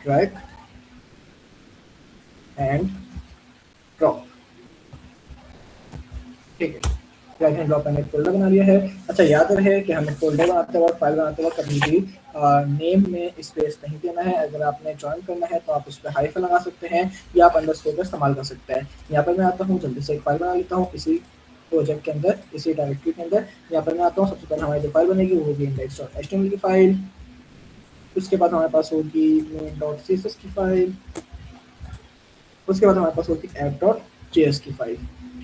Drag and drop. ठीक है, drag and drop मैंने एक फोल्डर बना लिया है। अच्छा, याद रहे कि हमें फोल्डर बनाते वक्त, फाइल बनाते वक्त कभी भी नेम में स्पेस नहीं देना है। अगर आपने ज्वाइन करना है तो आप उस पर हाइफन लगा सकते हैं या आप अंडरस्कोर का इस्तेमाल कर सकते हैं। यहाँ पर मैं आता हूँ, जल्दी से एक फाइल बना लेता हूँ इसी प्रोजेक्ट के अंदर, इसी डायरेक्टरी के अंदर। यहाँ पर मैं आता हूँ, सबसे पहले हमारी जो फाइल बनेगी वो होगी index.html की फाइल। उसके बाद हमारे पास होगी main.css की फाइल। उसके बाद हमारे पास होगी app.js की फाइल।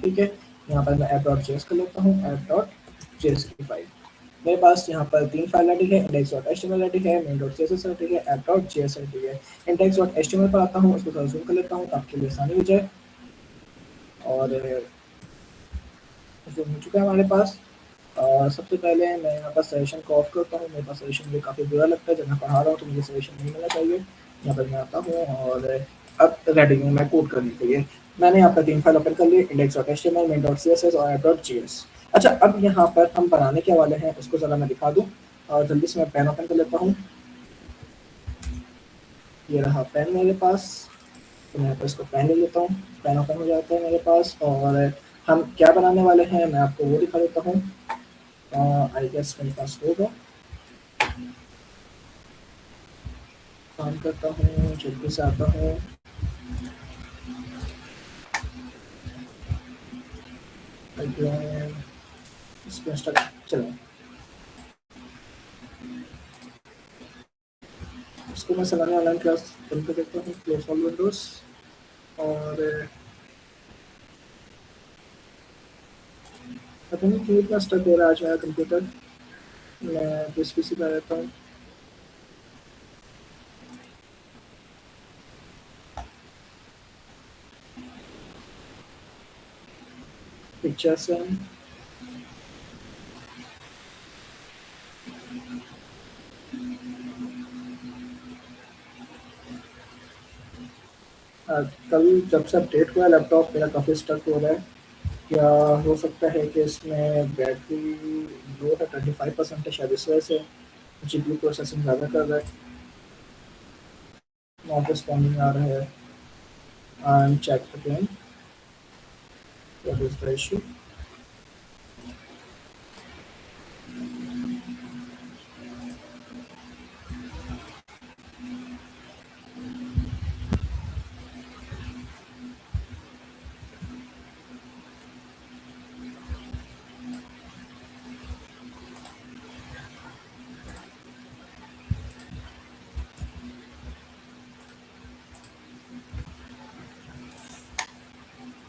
ठीक है, यहाँ पर मैं app.js कर लेता हूँ, app.js की फाइल। मेरे पास यहाँ पर 3 फाइल रेडी है, index.html रेडी है, main.css रेडी है, app.js रेडी है। index.html पर आता हूँ, उसको थोड़ा जूम कर लेता हूँ ताकि लिए आसानी हो जाए। और जूम हो चुका है हमारे पास। सबसे पहले मैं यहाँ पर सजेशन को ऑफ करता हूँ। मेरे पास सजेशन मुझे काफ़ी बुरा लगता है, जब मैं पढ़ा रहा हूँ तो मुझे सजेशन नहीं मिलना चाहिए। यहाँ पर मैं आता हूँ और अब रेडी हूँ मैं कोड करने के लिए। मैंने यहाँ पर 3 फाइल ओपन कर ली, index.html, main.css और app.js। अच्छा, अब यहाँ पर हम बनाने के वाले हैं, उसको ज़रा मैं दिखा दूँ। और जल्दी से मैं पेन ओपन कर लेता हूँ। ये रहा पेन मेरे पास, तो मैं यहाँ पर इसको पेन ले लेता हूँ। पेन ओपन हो जाता है मेरे पास और हम क्या बनाने वाले हैं मैं आपको वो दिखा देता हूँ। आई गेस मेरे पास होगा, काम करता हूँ, जल्दी से आता हूँ। इसमें चलो, इसको मैं सलाना ऑनलाइन क्लास बंद कर देता हूँ, क्लोज ऑल विंडोज। और पता नहीं क्यों इतना स्टक हो रहा है आज मेरा कंप्यूटर। मैं जिस पीसी पर रहता हूँ, पिक्चर से कल जब से अपडेट हुआ लैपटॉप मेरा काफ़ी स्टक हो रहा है। क्या हो सकता है कि इसमें बैटरी लो है, 25% है, शायद इस वजह से जीपीयू प्रोसेसिंग ज़्यादा कर रहा है, नॉट रिस्पॉन्डिंग आ रहा है। And check again what is the issue.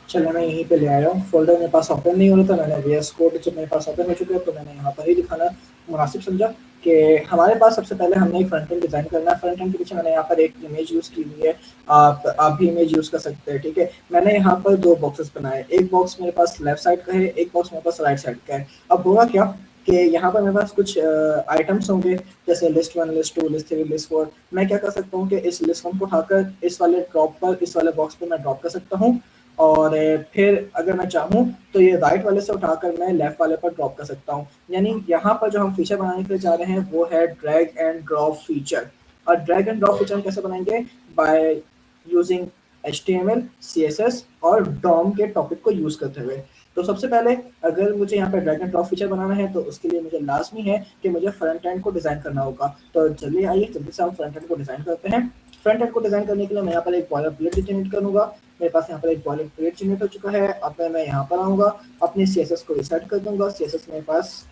चलो, मैं यहीं पे ले आया हूँ। फोल्डर मेरे पास ओपन नहीं हो रहा था, मैंने VS कोड जब मेरे पास ओपन हो चुका है तो मैंने यहाँ पर ही दिखाना मुनासिब समझा कि हमारे पास सबसे पहले हमने एक फ्रंट एंड डिज़ाइन करना है। फ्रंट एंड के पीछे मैंने यहाँ पर एक इमेज यूज़ की हुई है, आप भी इमेज यूज़ कर सकते हैं। ठीक है, मैंने यहाँ पर 2 बॉक्सेस बनाए, एक बॉक्स मेरे पास लेफ्ट साइड का है, एक बॉक्स मेरे पास राइट साइड का है। अब होगा क्या कि यहाँ पर मेरे पास कुछ आइटम्स होंगे, जैसे लिस्ट 1, लिस्ट 2, लिस्ट 3, लिस्ट 4। मैं क्या कर सकता हूँ कि इस लिस्ट 1 को उठाकर इस वाले ड्रॉप पर, इस वाले बॉक्स पर मैं ड्रॉप कर सकता हूँ। और फिर अगर मैं चाहूँ तो ये राइट वाले से उठाकर मैं लेफ्ट वाले पर ड्रॉप कर सकता हूँ। यानी यहाँ पर जो हम फीचर बनाने के लिए जा रहे हैं वो है ड्रैग एंड ड्रॉप फीचर। और ड्रैग एंड ड्रॉप फीचर कैसे बनाएंगे? बाय यूजिंग HTML, CSS और DOM के टॉपिक को यूज करते हुए। तो सबसे पहले अगर मुझे यहाँ पे ड्रैग एंड ड्रॉप फीचर बनाना है तो उसके लिए मुझे लाजमी है कि मुझे फ्रंट एंड को डिजाइन करना होगा। तो जल्दी आइए, जल्दी से हम फ्रंट एंड को डिजाइन करते हैं। फ्रंट एंड को डिजाइन करने के लिए मैं यहाँ पर एक बॉयलर प्लेट जनरेट करूंगा। मेरे पास यहाँ पर एक बॉयलर प्लेट जनरेट हो चुका है। अब मैं यहाँ पर आऊँगा, अपने CSS को रिसेट कर दूंगा। CSS मेरे पास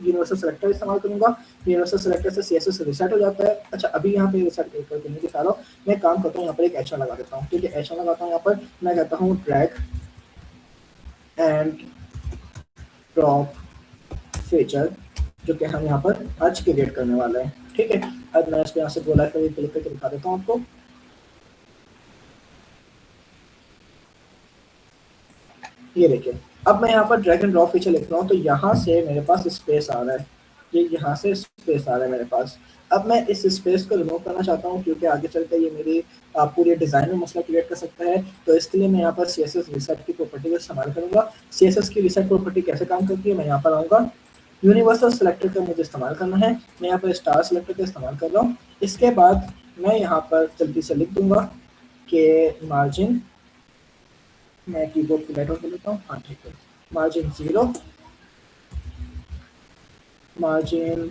यूनिवर्सल सेलेक्टर इस्तेमाल करूंगा। यूनिवर्सल सेलेक्टर से CSS रिसेट हो जाता है। अच्छा, अभी यहाँ पे रिसेट करके नहीं दिखा रहा हूँ, मैं काम करता हूँ, यहाँ पर एक एक्शन लगा देता हूँ। ठीक है, एक्शन लगाता हूँ, यहाँ पर मैं कहता हूँ ड्रैग एंड ड्रॉप फीचर, जो कि हम यहाँ पर आज क्रिएट करने वाले हैं। ठीक है, अब मैं इसको यहाँ से गोला क्लिक करके दिखा देता हूँ आपको। ये देखिए, अब मैं यहाँ पर ड्रैग एंड ड्रॉप फीचर लिख रहा हूँ तो यहाँ से मेरे पास स्पेस आ रहा है, ये यहाँ से स्पेस आ रहा है मेरे पास। अब मैं इस स्पेस को रिमूव करना चाहता हूँ क्योंकि आगे चलकर ये मेरी पूरी डिज़ाइन में मसला क्रिएट कर सकता है। तो इसके लिए मैं यहाँ पर CSS रिसेट की प्रॉपर्टी का इस्तेमाल करूँगा। CSS की रिसेट प्रॉपर्टी कैसे काम करती है, मैं यहाँ पर आऊँगा, यूनिवर्सल सेलेक्टर का मुझे इस्तेमाल करना है। मैं यहाँ पर स्टार सेलेक्टर का इस्तेमाल कर रहा हूँ। इसके बाद मैं यहाँ पर जल्दी से लिख दूंगा कि मार्जिन, मैं कीबोर्ड की लेटर कर लेता हूँ, हाँ ठीक है, मार्जिन 0, मार्जिन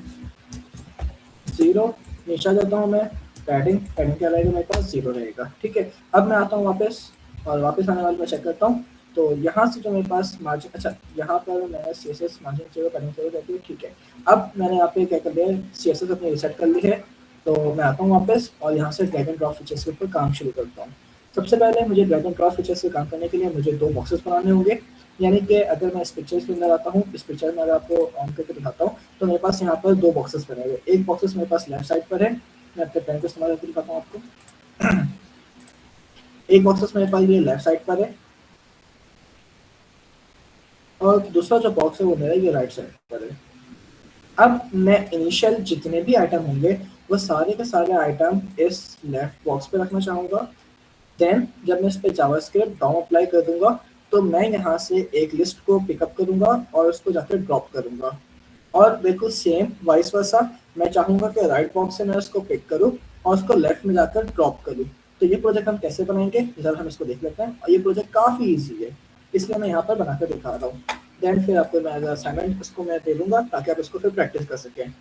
0, नीचे आ जाता हूँ मैं, पैडिंग, पैडिंग क्या रहेगा मेरे पास 0 रहेगा, ठीक है। अब मैं आता हूँ वापस, और वापस आने वाले मैं चेक करता हूँ, तो यहाँ से जो मेरे पास मार्जिन, अच्छा यहाँ पर मैं C S S margin 0 padding 0 रहती है, ठीक है। अब मैंने यहाँ पे क्या कर दिया, सी एस एस अपनी रिसेट कर ली है, तो मैं आता हूँ वापस और यहाँ से ड्रैग एंड ड्रॉप फीचर्स के ऊपर काम शुरू करता हूँ। सबसे पहले मुझे ड्रैग एंड ड्रॉप फीचर्स से काम करने के लिए मुझे 2 बॉक्सेस बनाने होंगे, यानी कि अगर मैं इस पिक्चर्स के अंदर आता हूँ, इस पिक्चर में अगर आपको ऑन करके दिखाता हूँ, तो मेरे पास यहाँ पर 2 बॉक्सेस बने हुए, एक बॉक्सेस मेरे पास लेफ्ट साइड पर है, मैं अपने पेन को इस्तेमाल करके दिखाता हूँ आपको। एक बॉक्सेस मेरे पास ये लेफ्ट साइड पर है, और दूसरा जो बॉक्स है वो मेरा ये राइट साइड पर है। अब मैं इनिशियल जितने भी आइटम होंगे वो सारे के सारे आइटम इस लेफ्ट बॉक्स पे रखना चाहूँगा। देन जब मैं इस पे जावास्क्रिप्ट डॉम अप्लाई कर दूंगा, तो मैं यहाँ से एक लिस्ट को पिकअप करूंगा और उसको जाकर ड्रॉप करूंगा, और बिल्कुल सेम वाइस वर्सा मैं चाहूंगा कि राइट बॉक्स से मैं उसको पिक करूँ और उसको लेफ्ट में जाकर ड्रॉप करूँ। तो ये प्रोजेक्ट हम कैसे बनाएंगे, जरा हम इसको देख लेते हैं, और ये प्रोजेक्ट काफ़ी ईजी है, इसलिए मैं यहाँ पर बनाकर दिखा रहा हूँ। देन फिर आपको मैं एज असाइनमेंट इसको मैं दे दूंगा ताकि आप इसको फिर प्रैक्टिस कर सकें।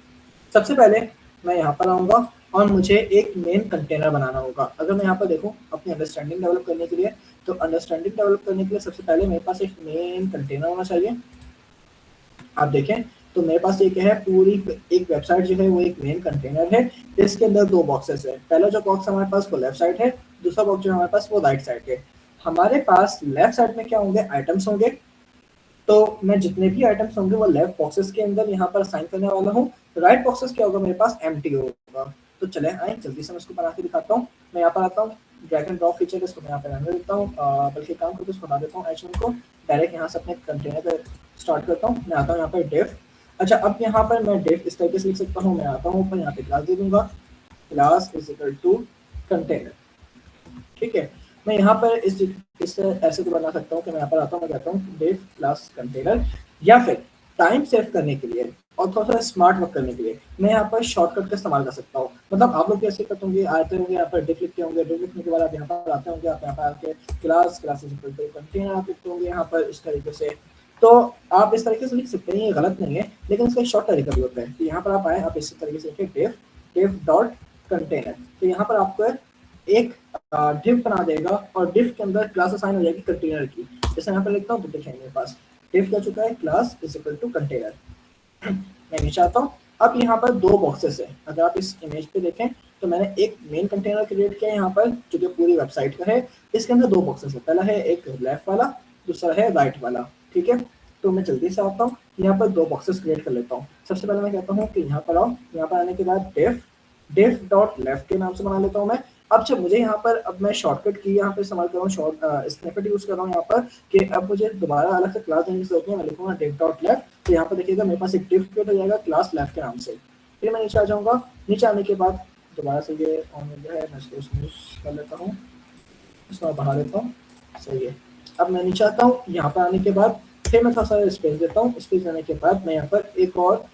सबसे पहले मैं यहाँ पर आऊँगा और मुझे एक मेन कंटेनर बनाना होगा। अगर मैं यहाँ पर देखूँ अपनी अंडरस्टैंडिंग डेवलप करने के लिए, तो अंडरस्टैंडिंग डेवलप करने के लिए सबसे पहले मेरे पास एक मेन कंटेनर होना चाहिए। आप देखें तो मेरे पास एक है पूरी एक वेबसाइट जो है वो एक मेन कंटेनर है, इसके अंदर 2 बॉक्सेस है। पहला जो बॉक्स हमारे पास वो लेफ्ट साइड है, दूसरा बॉक्स जो हमारे पास वो राइट साइड है। हमारे पास लेफ्ट साइड में क्या होंगे, आइटम्स होंगे, तो मैं जितने भी आइटम्स होंगे वो लेफ्ट बॉक्सेस के अंदर यहाँ पर असाइन करने वाला हूँ। राइट बॉक्सेस क्या होगा, मेरे पास एम्प्टी होगा। तो चले आए जल्दी से मैं इसको बना के दिखाता हूँ। मैं यहाँ पर आता हूँ, ड्रैग एंड ड्रॉप फीचर इसको मैं यहाँ पर रहने देता हूँ, बल्कि काम करके इसको बना देता हूँ एच को, डायरेक्ट यहाँ से अपने कंटेनर पर स्टार्ट करता हूँ। मैं आता हूँ यहाँ पर डेफ, अच्छा अब यहाँ पर मैं डेफ इस तरीके से लिख सकता हूँ, मैं आता हूँ ऊपर यहाँ पे क्लास दे दूंगा, class is equal to container, ठीक है। मैं यहाँ पर इस ऐसे तो बना सकता हूँ कि मैं यहाँ पर आता हूँ, मैं कहता हूँ डेफ क्लास कंटेनर, या फिर टाइम सेव करने के लिए और थोड़ा सा स्मार्ट वर्क करने के लिए मैं यहाँ पर शॉर्टकट का इस्तेमाल कर सकता हूँ। मतलब आप लोग कैसे करते होंगे, आते होंगे यहाँ पर डिफ लिखते होंगे, डिफ लिखने के बाद आप यहाँ पर आते होंगे, आप यहाँ पर आके क्लास क्लासेस कंटेनर आप लिखते होंगे यहाँ पर इस तरीके से। तो आप इस तरीके से लिख सकते हैं, ये गलत नहीं है, लेकिन इसका एक शॉर्ट तरीका भी होता है। तो यहाँ पर आप आए, आप इस तरीके से लिखें डेफ डेफ डॉट कंटेनर, तो यहाँ पर आपको एक डिफ बना देगा और डिफ के अंदर क्लास असाइन हो जाएगी कंटेनर की। जैसे यहाँ पर लिखता हूँ तो देखें मेरे पास डिफ क्या चुका है, class is equal to container. मैं नीचे आता हूँ, अब यहाँ पर 2 बॉक्सेस है, अगर आप इस इमेज पे देखें तो मैंने एक मेन कंटेनर क्रिएट किया है यहाँ पर जो कि पूरी वेबसाइट का है। इसके अंदर 2 बॉक्सेस है, पहला है एक लेफ्ट वाला, दूसरा है राइट वाला, ठीक है। तो मैं जल्दी से आता हूँ, यहाँ पर 2 बॉक्सेस क्रिएट कर लेता हूँ। सबसे पहले मैं कहता हूँ कि यहाँ पर आओ, यहाँ पर आने के बाद डेफ डेफ डॉट लेफ्ट के नाम से बना लेता हूँ मैं। अब जब मुझे यहाँ पर, अब मैं शॉर्टकट की यहाँ पे इस्तेमाल कर रहा हूँ, स्निपेट यूज कर रहा हूँ यहाँ पर, कि अब मुझे दोबारा अलग से क्लास देने की जरूरत नहीं है। मैं लिखूंगा डिफ डॉट लेफ्ट, तो यहाँ पर देखिएगा मेरे पास एक डिफ क्रिएट हो जाएगा क्लास लेफ्ट के नाम से। फिर मैं नीचे आ जाऊँगा, नीचे आने के बाद दोबारा से ये ऑन हो गया है, मैं इसको स्मूथ कर लेता हूँ, इसको बढ़ा देता हूँ, सही है। अब मैं नीचे आता हूँ, यहाँ पर आने के बाद फिर मैं थोड़ा सा स्पेस देता हूँ, स्पेस देने के बाद मैं यहाँ पर एक और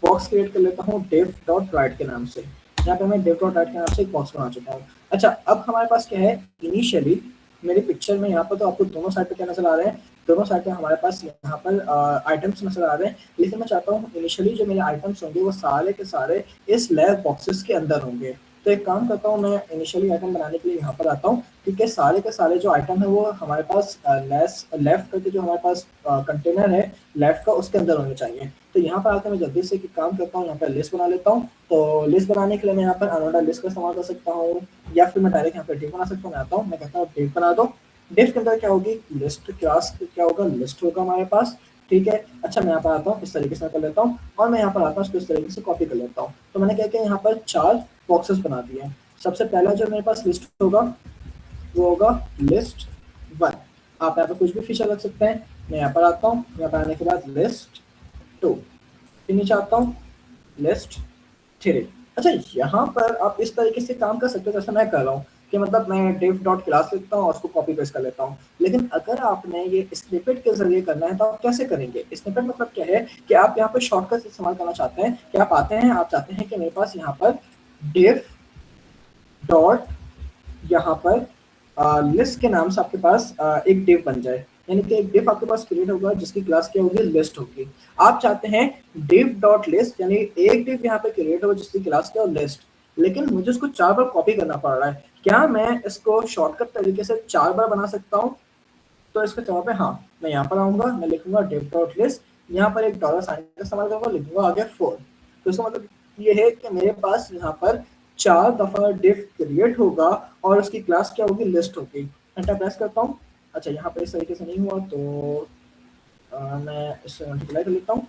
बॉक्स क्रिएट कर लेता हूँ डिफ डॉट राइट के नाम से। यहाँ पे मैं डिफ डॉट राइट के नाम से एक बॉक्स बना चुका हूँ। अच्छा अब हमारे पास क्या है, इनिशियली मेरी पिक्चर में यहाँ पर तो आपको दोनों साइड पे क्या नजर आ रहे हैं, दोनों साइड पे हमारे पास यहाँ पर आइटम्स नजर आ रहे हैं, लेकिन मैं चाहता हूँ इनिशियली जो मेरे आइटम्स होंगे वो सारे के सारे इस लेफ्ट बॉक्सेस के अंदर होंगे। तो एक काम करता हूँ, मैं इनिशियली आइटम बनाने के लिए यहाँ पर आता हूँ, क्योंकि सारे के सारे जो आइटम है वो हमारे पास लेफ्ट करके जो हमारे पास कंटेनर है लेफ्ट का उसके अंदर होने चाहिए। तो यहाँ पर आकर मैं जल्दी से काम करता हूँ, यहाँ पर लिस्ट बना लेता हूँ। तो लिस्ट बनाने के लिए मैं यहाँ पर अनोडा लिस्ट का इस्तेमाल कर सकता हूँ, या फिर मैं डायरेक्ट यहाँ पर डिफ बना सकता हूँ। मैं आता हूँ, मैं कहता हूँ डिफ बना दो, डिफ के अंदर क्या होगी, लिस्ट क्लास क्या होगा, लिस्ट होगा हमारे पास, ठीक है। अच्छा मैं यहाँ पर आता हूँ, इस तरीके से कर लेता हूँ, और मैं यहाँ पर आता हूँ इसको इस तरीके से कॉपी कर लेता हूँ। तो मैंने क्या किया, यहाँ पर 4 बॉक्सेस बना दिए हैं। सबसे पहला जो मेरे पास लिस्ट होगा वो होगा लिस्ट 1, आप यहाँ पर कुछ भी फीचर रख सकते हैं। मैं यहाँ पर आता हूँ, यहाँ पर आने के बाद लिस्ट 2, फिर नीचे आता हूँ लिस्ट 3। अच्छा यहाँ पर आप इस तरीके से काम कर सकते हो जैसे मैं कर रहा हूँ, कि मतलब मैं डिफ डॉट क्लास लिखता हूँ और उसको कॉपी पेस्ट कर लेता हूँ। लेकिन अगर आपने ये स्निपेट के जरिए करना है तो आप कैसे करेंगे, स्निपेट मतलब क्या है कि आप यहाँ पर शॉर्टकट इस्तेमाल करना चाहते हैं, कि आप आते हैं, आप चाहते हैं कि मेरे पास यहाँ पर डिफ डॉट यहाँ पर लिस्ट के नाम से आपके पास एक डिव बन जाए, यानी कि एक डिव आपके पास क्रिएट होगा जिसकी क्लास क्या होगी, लिस्ट होगी। आप चाहते हैं डिव डॉट लिस्ट, यानी एक डिव यहाँ पे क्रिएट होगा जिसकी क्लास क्या हो, लिस्ट, लेकिन मुझे उसको 4 बार कॉपी करना पड़ रहा है। क्या मैं इसको शॉर्टकट तरीके से 4 बार बना सकता हूँ? तो इसका जवाब है हाँ। मैं यहाँ पर आऊंगा, मैं लिखूंगा डिव डॉट लिस्ट, यहाँ पर एक डॉलर साइन का इस्तेमाल करूंगा, लिखूंगा आगे 4। तो इसका मतलब ये है कि मेरे पास यहाँ पर 4 दफा डिव क्रिएट होगा और उसकी क्लास क्या होगी, लिस्ट होगी। एंटर प्रेस करता हूँ। अच्छा, यहाँ पर इस तरीके से नहीं हुआ तो मैं इसे मल्टीप्लाई कर लेता हूँ।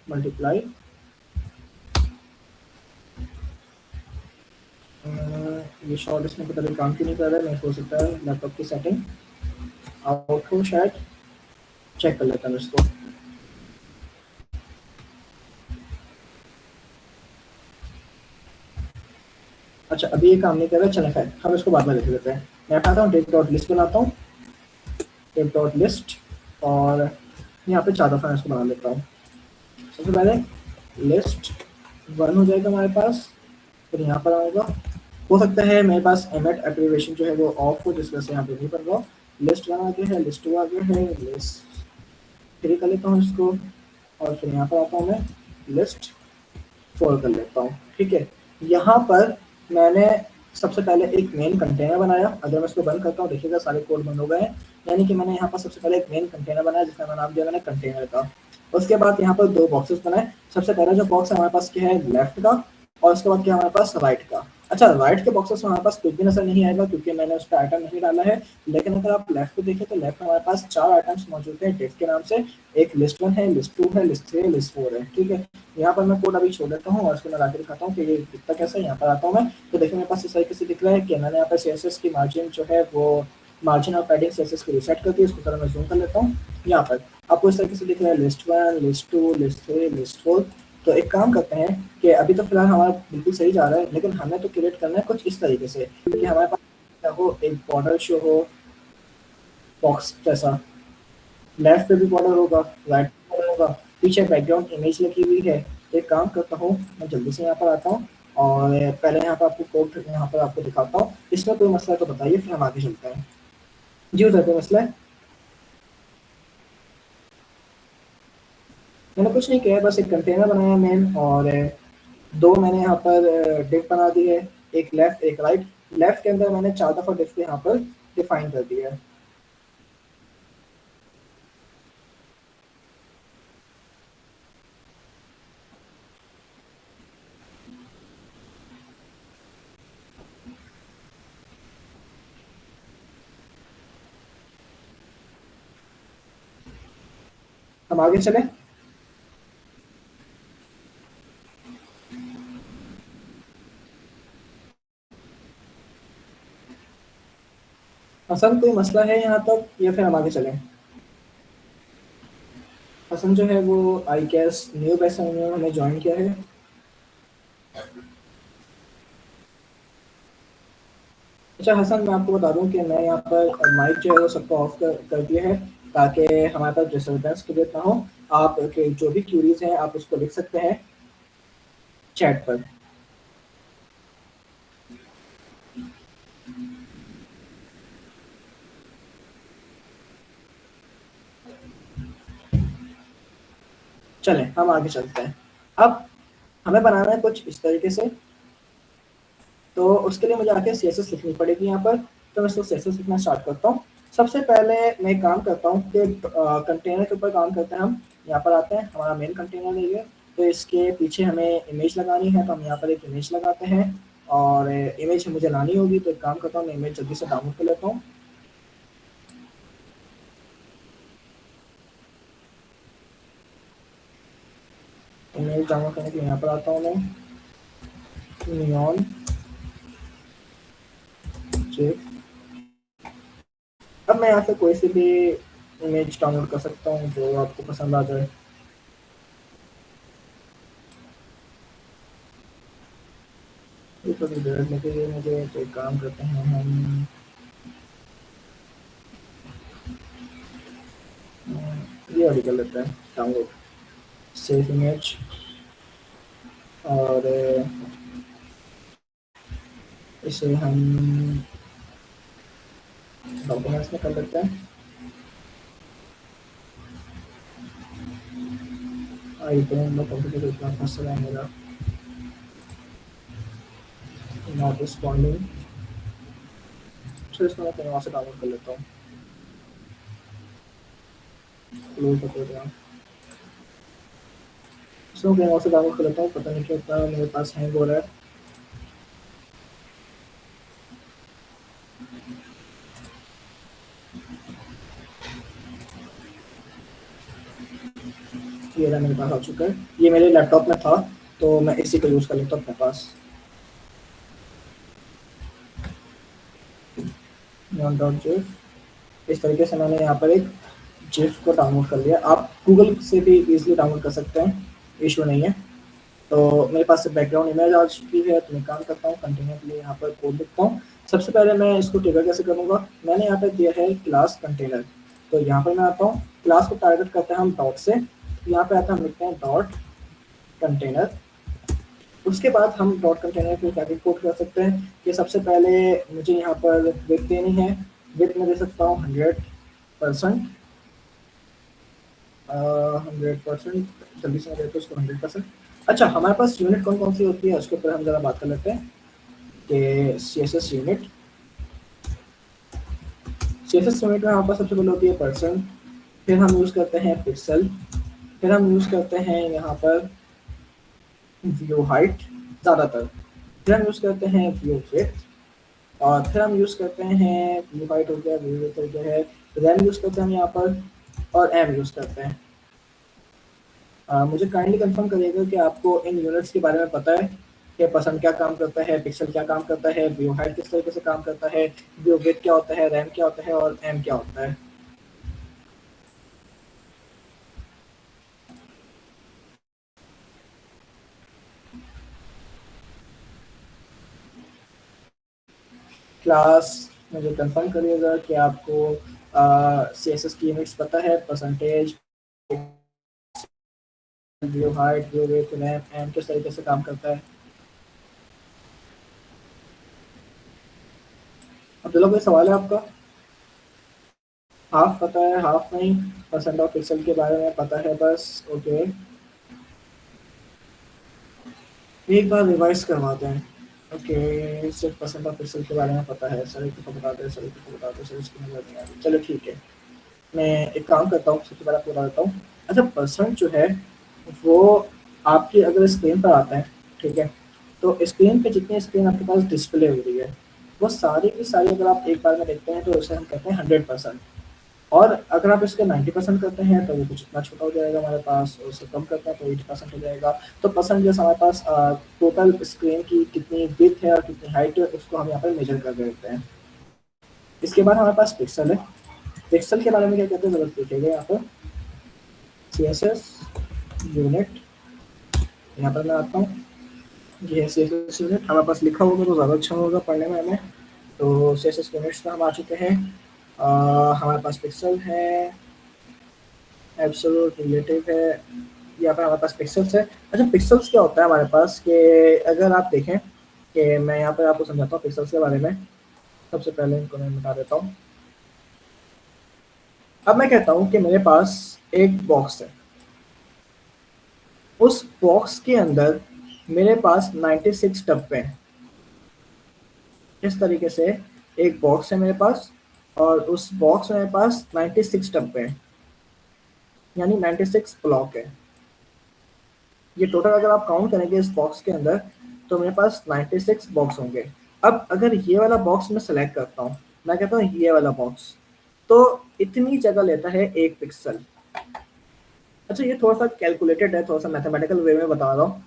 मल्टीप्लाई, ये शॉर्ट इसमें पता नहीं काम क्यों नहीं कर रहा है। मैं हो सकता है लैपटॉप की सेटिंग आउट हो शायद, चेक कर लेता हूँ इसको। अच्छा, अभी ये काम नहीं कर रहा है, चलें खैर हम इसको बाद में देख लेते हैं। मैं उठाता हूँ डिव डॉट लिस्ट बनाता हूँ, डिव डॉट लिस्ट, और यहाँ पे 4 दफा इसको बना लेता हूँ। सबसे पहले लिस्ट 1 हो जाएगा हमारे पास, फिर यहाँ पर आऊँगा। हो सकता है मेरे पास एमेट एब्रिविएशन जो है वो ऑफ हो, जिस वजह से यहाँ पे नहीं बन रहा। लिस्ट 1 आगे है, लिस्ट 2 आगे है, लिस्ट 3 कर लेता हूँ इसको, और फिर यहाँ पर आता हूँ मैं लिस्ट 4 कर लेता हूँ। ठीक है, यहाँ पर मैंने सबसे पहले एक मेन कंटेनर बनाया। अगर मैं इसको बंद करता हूँ, देखिएगा सारे कोड बंद हो गए हैं, यानी कि मैंने यहाँ पर सबसे पहले एक मेन कंटेनर बनाया जिसका मैं नाम दिया मैंने कंटेनर का। उसके बाद यहाँ पर 2 बॉक्सेस बनाए। सबसे पहला जो बॉक्स है हमारे पास क्या है, लेफ्ट का, और उसके बाद क्या हमारे पास, राइट का। अच्छा, राइट के बॉक्सेस में हमारे पास कुछ भी नजर नहीं आएगा क्योंकि मैंने उस पर आइटम नहीं डाला है, लेकिन अगर आप लेफ्ट को देखें तो लेफ्ट में हमारे पास 4 आइटम्स मौजूद हैं डिव के नाम से। एक लिस्ट 1 है, लिस्ट 2 है, लिस्ट 3 है, लिस्ट 4 है। ठीक है, यहाँ पर मैं कोड अभी छोड़ देता हूँ और इसको मैं लाके दिखाता हूँ कि ये दिखता कैसा है। यहाँ पर आता हूँ मैं, तो देखिए मेरे पास इस तरीके से दिख रहा है कि मैंने यहाँ पर CSS की मार्जिन जो है वो मार्जिन और पैडिंग CSS को रीसेट कर दी। इसको थोड़ा मैं जूम कर लेता हूँ। यहाँ पर आपको इस तरीके से दिख रहा है लिस्ट 1, लिस्ट 2, लिस्ट 3, लिस्ट 4। तो एक काम करते हैं कि अभी तो फिलहाल हमारा बिल्कुल सही जा रहा है, लेकिन हमें तो क्रिएट करना है कुछ इस तरीके से कि हमारे पास हो एक बॉर्डर शो हो बॉक्स जैसा। लेफ्ट पे भी बॉर्डर होगा, राइट पे बॉर्डर होगा, पीछे बैकग्राउंड इमेज लगी हुई है। तो एक काम करता हूँ, मैं जल्दी से यहाँ पर आता हूँ और पहले यहाँ पर आपको कोड यहाँ पर आपको दिखाता हूँ। इसमें कोई मसला है तो बताइए, फिर हम आगे चलते हैं। जी उधर कोई मसला है? मैंने कुछ नहीं किया है, बस एक कंटेनर बनाया मेन, और 2 मैंने यहाँ पर डिव बना दी है, एक लेफ्ट एक राइट। लेफ्ट के अंदर मैंने 4 दफा डिव यहाँ पर डिफाइन कर दिया है। हम आगे चले। हसन, कोई मसला है यहाँ तक या फिर हम आगे चलें? हसन जो है वो आई गेस न्यू बैच में हमें ज्वाइन किया है। अच्छा हसन, मैं आपको बता दूं कि मैं यहाँ पर माइक जो है वो सबको ऑफ कर दिया है ताकि हमारे पास डिस्टर्बेंस क्रिएट ना हो। आप के जो भी क्यूरीज हैं आप उसको लिख सकते हैं चैट पर। चलें हम आगे चलते हैं। अब हमें बनाना है कुछ इस तरीके से, तो उसके लिए मुझे आके CSS लिखनी पड़ेगी यहाँ पर। तो मैं इसको CSS लिखना स्टार्ट करता हूँ। सबसे पहले मैं एक काम करता हूँ कि कंटेनर के ऊपर काम करते हैं हम। यहाँ पर आते हैं, हमारा मेन कंटेनर है ये, तो इसके पीछे हमें इमेज लगानी है, तो हम यहाँ पर एक इमेज लगाते हैं, और इमेज मुझे लानी होगी तो एक काम करता हूँ, मैं इमेज जल्दी से डाउनलोड कर लेता हूँ। इमेज डाउनलोड करने के लिए यहाँ पर आता हूँ मैं, नियॉन जेक। अब मैं यहाँ से कोई सी भी इमेज डाउनलोड कर सकता हूँ जो आपको पसंद आ जाए। ये थोड़ी देर लगेगी मुझे, तो एक काम करते हैं हम, ये वाली कर लेते हैं डाउनलोड, सेव इमेज, और इसे हम डॉक्यूमेंट्स में कर लेते हैं। आई डोंट नो कंप्यूटर इतना फंसा है मेरा, नॉट रिस्पॉन्डिंग। चलो इसको मैं कहीं और से डाउनलोड कर लेता हूँ, क्लोज कर देता हूँ। इसको कहीं और से डाउनलोड कर लेता हूँ, पता नहीं क्यों इतना मेरे पास हैंग हो रहा है। ये रहा, मेरे पास आ चुका है। ये मेरे लैपटॉप में था, तो मैं इसी को यूज़ कर लेता हूँ अपने पास। जिफ, इस तरीके से मैंने यहाँ पर एक जिफ को डाउनलोड कर लिया। आप गूगल से भी इजीली डाउनलोड कर सकते हैं, इशू नहीं है। तो मेरे पास से बैकग्राउंड इमेज आ चुकी है, तो मैं काम करता हूँ कंटिन्यू के लिए। यहाँ पर कोड लिखता हूँ। सबसे पहले मैं इसको ट्रिगर कैसे करूँगा, मैंने यहाँ पर दिया है क्लास कंटेनर। तो यहाँ पर मैं आता हूँ, क्लास को टारगेट करते हैं हम डॉट से। यहाँ पे आता हम लिखते हैं डॉट कंटेनर। उसके बाद हम डॉट कंटेनर को क्या कोड कर सकते हैं कि सबसे पहले मुझे यहाँ पर विड्थ देनी है। विड्थ में दे सकता हूँ 100%। 100%, जल्दी से मैं देता हूँ उसको 100%। अच्छा, हमारे पास यूनिट कौन कौन सी होती है उसके ऊपर हम ज़रा बात कर लेते हैं कि C S S unit. C S S unit में हमारे पास सबसे पहले होती है परसेंट, फिर हम यूज़ करते हैं पिक्सल, फिर हम यूज़ करते हैं यहाँ पर व्यू हाइट ज़्यादातर, फिर हम यूज़ करते हैं व्यू विड्थ, और फिर हम यूज़ करते हैं व्यू हाइट हो गया, व्यू विड्थ हो गया है, रैम यूज़ करते हैं हम यहाँ पर, और एम यूज़ करते हैं। मुझे काइंडली कंफर्म करिएगा कि आपको इन यूनिट्स के बारे में पता है कि परसेंट क्या काम करता है, पिक्सल क्या काम करता है, व्यू हाइट किस तरीके से काम करता है, व्यू विड्थ क्या होता है, रैम क्या होता है, और एम क्या होता है। क्लास मुझे कंफर्म करिएगा कि आपको सी एस एस की यूनिट्स पता है, percentage, view height, view width, rem, em किस तरीके से काम करता है। अब्दुल्ला, कोई सवाल है आपका? हाफ पता है, हाफ नहीं, परसेंट ऑफ पिक्सल के बारे में पता है बस। ओके, एक बार रिवाइज करवाते हैं। ओके, सिर्फ परसेंट ऑफ पिक्सल के बारे में पता है, सर को बताते हैं, सर को बताते हैं, सर इसकी नजर नहीं आ रही। चलो ठीक है, मैं एक काम करता हूँ, सबसे पहले आपको बता देता हूँ। अच्छा, परसेंट जो है वो आपकी अगर स्क्रीन पर आता है, ठीक है, तो स्क्रीन पे जितनी स्क्रीन आपके पास डिस्प्ले हो रही है वो सारी की सारी अगर आप एक बार में देखते हैं तो उसे हम कहते हैं 100%। और अगर आप इसके 90% करते हैं तो वो कुछ इतना छोटा हो जाएगा हमारे पास, और उससे कम करते हैं तो 80% हो जाएगा। तो परसेंट जैसे हमारे पास टोटल स्क्रीन की कितनी विड्थ है और कितनी हाइट है उसको हम यहाँ पर मेजर कर देते हैं। इसके बाद हमारे पास पिक्सल है। पिक्सल के बारे में क्या कहते हैं जरूरत देखिएगा, यहाँ पर सी एस एस यूनिट, यहाँ पर मैं आता हूँ, ये है सी एस एस यूनिट। हमारे पास लिखा होगा तो ज़्यादा अच्छा होगा पढ़ने में हमें। तो सी एस एस यूनिट्स में हम आ चुके हैं। हमारे पास पिक्सल है, एब्सोल्यूट रिलेटिव है, यहाँ पर हमारे पास पिक्सल्स है। अच्छा, पिक्सल्स क्या होता है हमारे पास कि अगर आप देखें कि मैं यहाँ पर आपको समझाता हूँ पिक्सल्स के बारे में। सबसे पहले इनको मैं बता देता हूँ। अब मैं कहता हूँ कि मेरे पास एक बॉक्स है, उस बॉक्स के अंदर मेरे पास 96 डब्बे हैं। इस तरीके से एक बॉक्स है मेरे पास, और उस बॉक्स में मेरे पास 96 डब्बे हैं, यानी 96 ब्लॉक है। ये टोटल अगर आप काउंट करेंगे इस बॉक्स के अंदर तो मेरे पास 96 बॉक्स होंगे। अब अगर ये वाला बॉक्स मैं सेलेक्ट करता हूँ, मैं कहता हूँ ये वाला बॉक्स, तो इतनी जगह लेता है एक पिक्सल। अच्छा, ये थोड़ा सा कैलकुलेटेड है, थोड़ा सा मैथमेटिकल वे में बता रहा हूँ,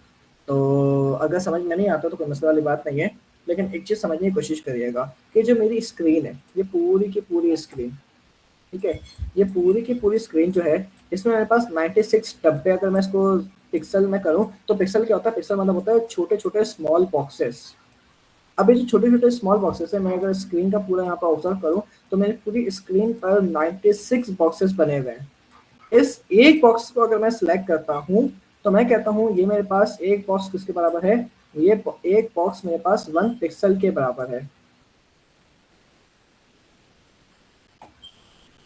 तो अगर समझ में नहीं आता तो कोई मसला वाली बात नहीं है। लेकिन एक चीज़ समझने की कोशिश करिएगा कि जो मेरी स्क्रीन है, ये पूरी की पूरी स्क्रीन, ठीक है, ये पूरी की पूरी स्क्रीन जो है इसमें मेरे पास 96 डब्बे, अगर मैं इसको पिक्सल में करूं तो पिक्सल क्या होता है, पिक्सल मतलब होता है छोटे छोटे स्मॉल बॉक्सेस। अब ये जो छोटे छोटे स्मॉल बॉक्सेस है, मैं अगर स्क्रीन का पूरा यहाँ पर ऑब्जर्व करूं तो मेरी पूरी स्क्रीन पर 96 बॉक्सेस बने हुए हैं। इस एक बॉक्स को अगर मैं सिलेक्ट करता हूँ तो मैं कहता हूँ ये मेरे पास एक बॉक्स किसके बराबर है, ये एक बॉक्स मेरे पास 1 पिक्सल के बराबर है।